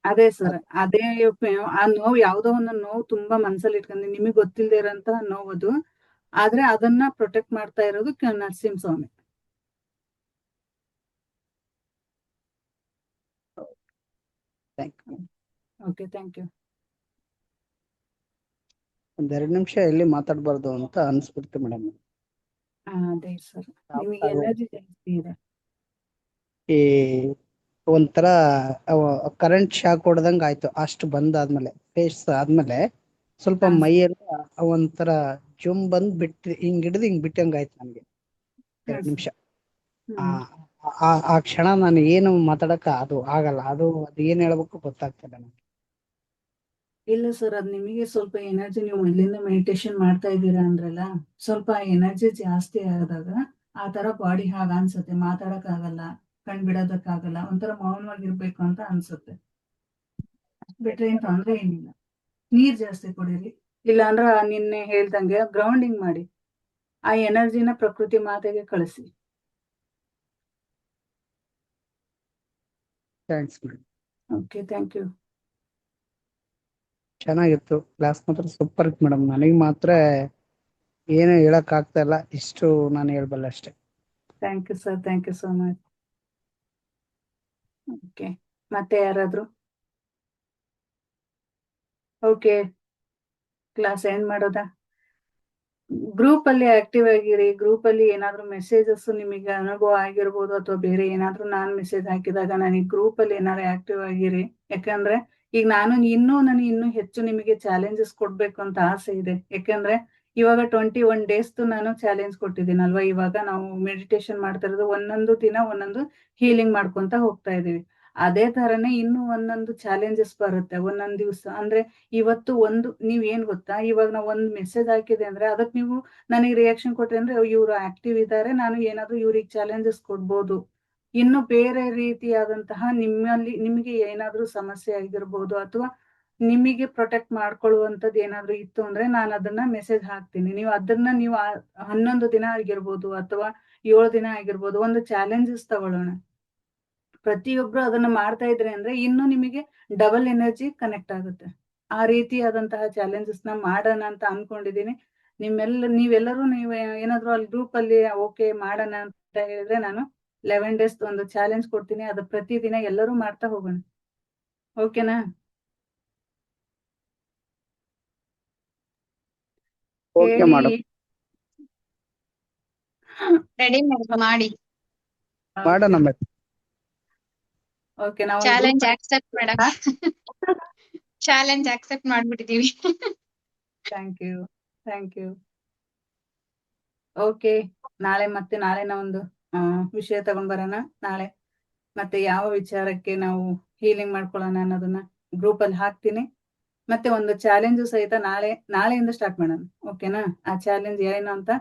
ಅದೇ ಸರ್, ಅದೇ ಆ ನೋವು, ಯಾವ್ದೋ ಒಂದು ನೋವು ತುಂಬಾ ಮನ್ಸಲ್ಲಿ ಇಟ್ಕೊಂಡು ನಿಮಗೆ ಗೊತ್ತಿಲ್ಲದೆ ಇರೋಂತಹ ನೋವು ಅದು. ಆದ್ರೆ ಅದನ್ನ ಪ್ರೊಟೆಕ್ಟ್ ಮಾಡ್ತಾ ಇರೋದು ನರಸಿಂಹಸ್ವಾಮಿ. Okay, thank you. ಒಂದೆರಡು ನಿಮಿಷ ಎಲ್ಲಿ ಮಾತಾಡ್ಬಾರ್ದು ಅಂತ ಅನ್ಸ್ಬಿಡ್ತು ಮೇಡಮ್. ಅದೇ ಸರ್, ನಿಮಗೆ ಎನರ್ಜಿ ಜಾಸ್ತಿ ಇದೆ. ಈ ಒಂಥರ ಕರೆಂಟ್ ಶಾಕ್ ಹೊಡೆದಂಗ ಆಯ್ತು. ಅಷ್ಟು ಬಂದಾದ್ಮೇಲೆ, ಫೇಸ್ ಆದ್ಮೇಲೆ ಸ್ವಲ್ಪ ಹಾ. ಮೈಯೆಲ್ಲ ಒಂಥರ ಜುಮ್ ಬಂದ್ ಬಿಟ್ಟು ಹಿಂಗ್ ಹಿಡಿದು ಹಿಂಗ್ ಬಿಟ್ಟಂಗ ಆಯ್ತು ನನ್ಗೆ. 2 ನಿಮಿಷ. ಆ ಕ್ಷಣ ನಾನು ಏನು ಮಾತಾಡಕ ಅದು ಆಗಲ್ಲ. ಅದು ಏನ್ ಹೇಳ್ಬೇಕು ಗೊತ್ತಾಗ್ತಿಲ್ಲ ನನಗೆ. ಇಲ್ಲ ಸರ್, ಅದ್ ನಿಮಗೆ ಸ್ವಲ್ಪ ಎನರ್ಜಿ, ನೀವು ಮೊದಲಿಂದ ಮೆಡಿಟೇಷನ್ ಮಾಡ್ತಾ ಇದ್ದೀರಾ ಅಂದ್ರಲ್ಲ, ಸ್ವಲ್ಪ ಎನರ್ಜಿ ಜಾಸ್ತಿ ಆದಾಗ ಆ ತರ ಬಾಡಿ ಹಾಗ ಅನ್ಸುತ್ತೆ. ಮಾತಾಡಕ್ ಆಗಲ್ಲ, ಕಣ್ ಬಿಡೋದಕ್ಕಾಗಲ್ಲ, ಒಂಥರ ಮೌನವಾಗಿರ್ಬೇಕು ಅಂತ ಅನ್ಸುತ್ತೆ. ಬಿಟ್ರೆ ಏನ್ ತೊಂದ್ರೆ ಏನಿಲ್ಲ. ನೀರ್ ಜಾಸ್ತಿ ಕುಡೀರಿ, ಇಲ್ಲ ಅಂದ್ರ ನಿನ್ನೆ ಹೇಳ್ದಂಗೆ ಗ್ರೌಂಡಿಂಗ್ ಮಾಡಿ, ಆ ಎನರ್ಜಿನ ಪ್ರಕೃತಿ ಮಾತೆಗೆ ಕಳಿಸಿ. Thanks madam. Okay, thank you. ಚೆನ್ನಾಗಿತ್ತು ಕ್ಲಾಸ್, ಮಾತ್ರ ಸೂಪರ್ ಇತ್ತು ಮೇಡಮ್. ನನಗೆ ಮಾತ್ರ ಏನು ಹೇಳಕ್ ಆಗ್ತಾ ಇಲ್ಲ, ಇಷ್ಟು ನಾನು ಹೇಳ್ಬಲ್ಲ ಅಷ್ಟೇ. Thank you sir, thank you so much. Okay, ಮತ್ತೆ ಯಾರಾದ್ರು? ಓಕೆ, ಕ್ಲಾಸ್ ಎಂಡ್ ಮಾಡೋದಾ? ಗ್ರೂಪ್ ಅಲ್ಲಿ ಆಕ್ಟಿವ್ ಆಗಿರಿ. ಗ್ರೂಪ್ ಅಲ್ಲಿ ಏನಾದ್ರು ಮೆಸೇಜಸ್ ನಿಮಗೆ ಅನುಭವ ಆಗಿರ್ಬೋದು, ಅಥವಾ ಬೇರೆ ಏನಾದ್ರು ನಾನ್ ಮೆಸೇಜ್ ಹಾಕಿದಾಗ ನನಗೆ ಗ್ರೂಪ್ ಅಲ್ಲಿ ಏನಾದ್ರು ಆಕ್ಟಿವ್ ಆಗಿರಿ. ಯಾಕಂದ್ರೆ ಈಗ ನನಗೆ ಇನ್ನೂ ಹೆಚ್ಚು ನಿಮಗೆ ಚಾಲೆಂಜಸ್ ಕೊಡ್ಬೇಕು ಅಂತ ಆಸೆ ಇದೆ. ಯಾಕಂದ್ರೆ ಇವಾಗ 21 days ನಾನು ಚಾಲೆಂಜ್ ಕೊಟ್ಟಿದ್ದೀನಲ್ವಾ. ಇವಾಗ ನಾವು ಮೆಡಿಟೇಷನ್ ಮಾಡ್ತಾ ಇರೋದು, ಒಂದೊಂದು ದಿನ ಒಂದೊಂದು ಹೀಲಿಂಗ್ ಮಾಡ್ಕೊಂತ ಹೋಗ್ತಾ ಇದೀವಿ. ಅದೇ ತರನೇ ಇನ್ನೂ ಒಂದೊಂದು ಚಾಲೆಂಜಸ್ ಬರುತ್ತೆ ಒಂದೊಂದ್ ದಿವ್ಸ. ಅಂದ್ರೆ ಇವತ್ತು ನೀವ್ ಏನ್ ಗೊತ್ತಾ, ಇವಾಗ ನಾವು ಒಂದ್ ಮೆಸೇಜ್ ಹಾಕಿದೆ ಅಂದ್ರೆ ಅದಕ್ಕೆ ನೀವು ನನಗೆ ರಿಯಾಕ್ಷನ್ ಕೊಟ್ರಿ ಅಂದ್ರೆ ಇವ್ರು ಆಕ್ಟಿವ್ ಇದ್ದಾರೆ, ನಾನು ಏನಾದ್ರು ಇವ್ರಿಗೆ ಚಾಲೆಂಜಸ್ ಕೊಡ್ಬೋದು. ಇನ್ನು ಬೇರೆ ರೀತಿಯಾದಂತಹ ನಿಮಗೆ ಏನಾದ್ರೂ ಸಮಸ್ಯೆ ಆಗಿರ್ಬೋದು, ಅಥವಾ ನಿಮಗೆ ಪ್ರೊಟೆಕ್ಟ್ ಮಾಡ್ಕೊಳ್ಳುವಂತದ್ದು ಏನಾದ್ರು ಇತ್ತು ಅಂದ್ರೆ ನಾನು ಅದನ್ನ ಮೆಸೇಜ್ ಹಾಕ್ತೀನಿ. ನೀವು 11 ದಿನ ಆಗಿರ್ಬೋದು, ಅಥವಾ 7 ದಿನ ಆಗಿರ್ಬೋದು, ಒಂದು ಚಾಲೆಂಜಸ್ ತಗೊಳ್ಳೋಣ. ಪ್ರತಿಯೊಬ್ರು ಅದನ್ನ ಮಾಡ್ತಾ ಇದ್ರೆ ಅಂದ್ರೆ ಇನ್ನು ನಿಮಗೆ ಡಬಲ್ ಎನರ್ಜಿ ಕನೆಕ್ಟ್ ಆಗುತ್ತೆ. ಆ ರೀತಿಯಾದಂತಹ ಚಾಲೆಂಜಸ್ ನ ಮಾಡೋಣ ಅಂತ ಅನ್ಕೊಂಡಿದೀನಿ. ನೀವೆಲ್ಲರೂ ಏನಾದ್ರು ಅಲ್ಲಿ ಗ್ರೂಪ್ ಅಲ್ಲಿ ಓಕೆ ಮಾಡೋಣ ಅಂತ ಹೇಳಿದ್ರೆ, ನಾನು 11 days ಒಂದು ಚಾಲೆಂಜ್ ಕೊಡ್ತೀನಿ. ಅದು ಪ್ರತಿದಿನ ಎಲ್ಲರೂ ಮಾಡ್ತಾ ಹೋಗೋಣ. ಓಕೆನಾ? ಓಕೆ ಮೇಡಮ್, ರೆಡಿ ಮಾಡಿ. ಮಾಡೋಣ ಮೇಡಮ್. ಓಕೆ, ನಾವು challenge accept madam. Challenge accept ಮಾಡ್ಬಿಟ್ಟಿದೀವಿ. Thank you, thank you. Okay, ನಾಳೆನ ಒಂದು ವಿಷಯ ತಗೊಂಡ್ ಬರೋಣ. ನಾಳೆ ಮತ್ತೆ ಯಾವ ವಿಚಾರಕ್ಕೆ ನಾವು ಹೀಲಿಂಗ್ ಮಾಡ್ಕೊಳ್ಳೋಣ ಅನ್ನೋದನ್ನ ಗ್ರೂಪ್ ಅಲ್ಲಿ ಹಾಕ್ತೀನಿ. ಮತ್ತೆ ಒಂದು ಚಾಲೆಂಜು ಸಹಿತ ನಾಳೆಯಿಂದ ಸ್ಟಾರ್ಟ್ ಮಾಡೋಣ. ಓಕೆನಾ? ಆ ಚಾಲೆಂಜ್ ಏನು ಅಂತ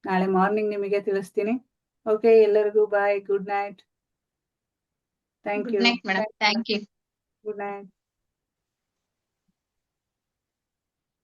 ನಾಳೆ ಮಾರ್ನಿಂಗ್ ನಿಮಗೆ ತಿಳಿಸ್ತೀನಿ. ಓಕೆ, ಎಲ್ಲರಿಗೂ bye, good night. Thank you. Good night madam. Thank you. Good night.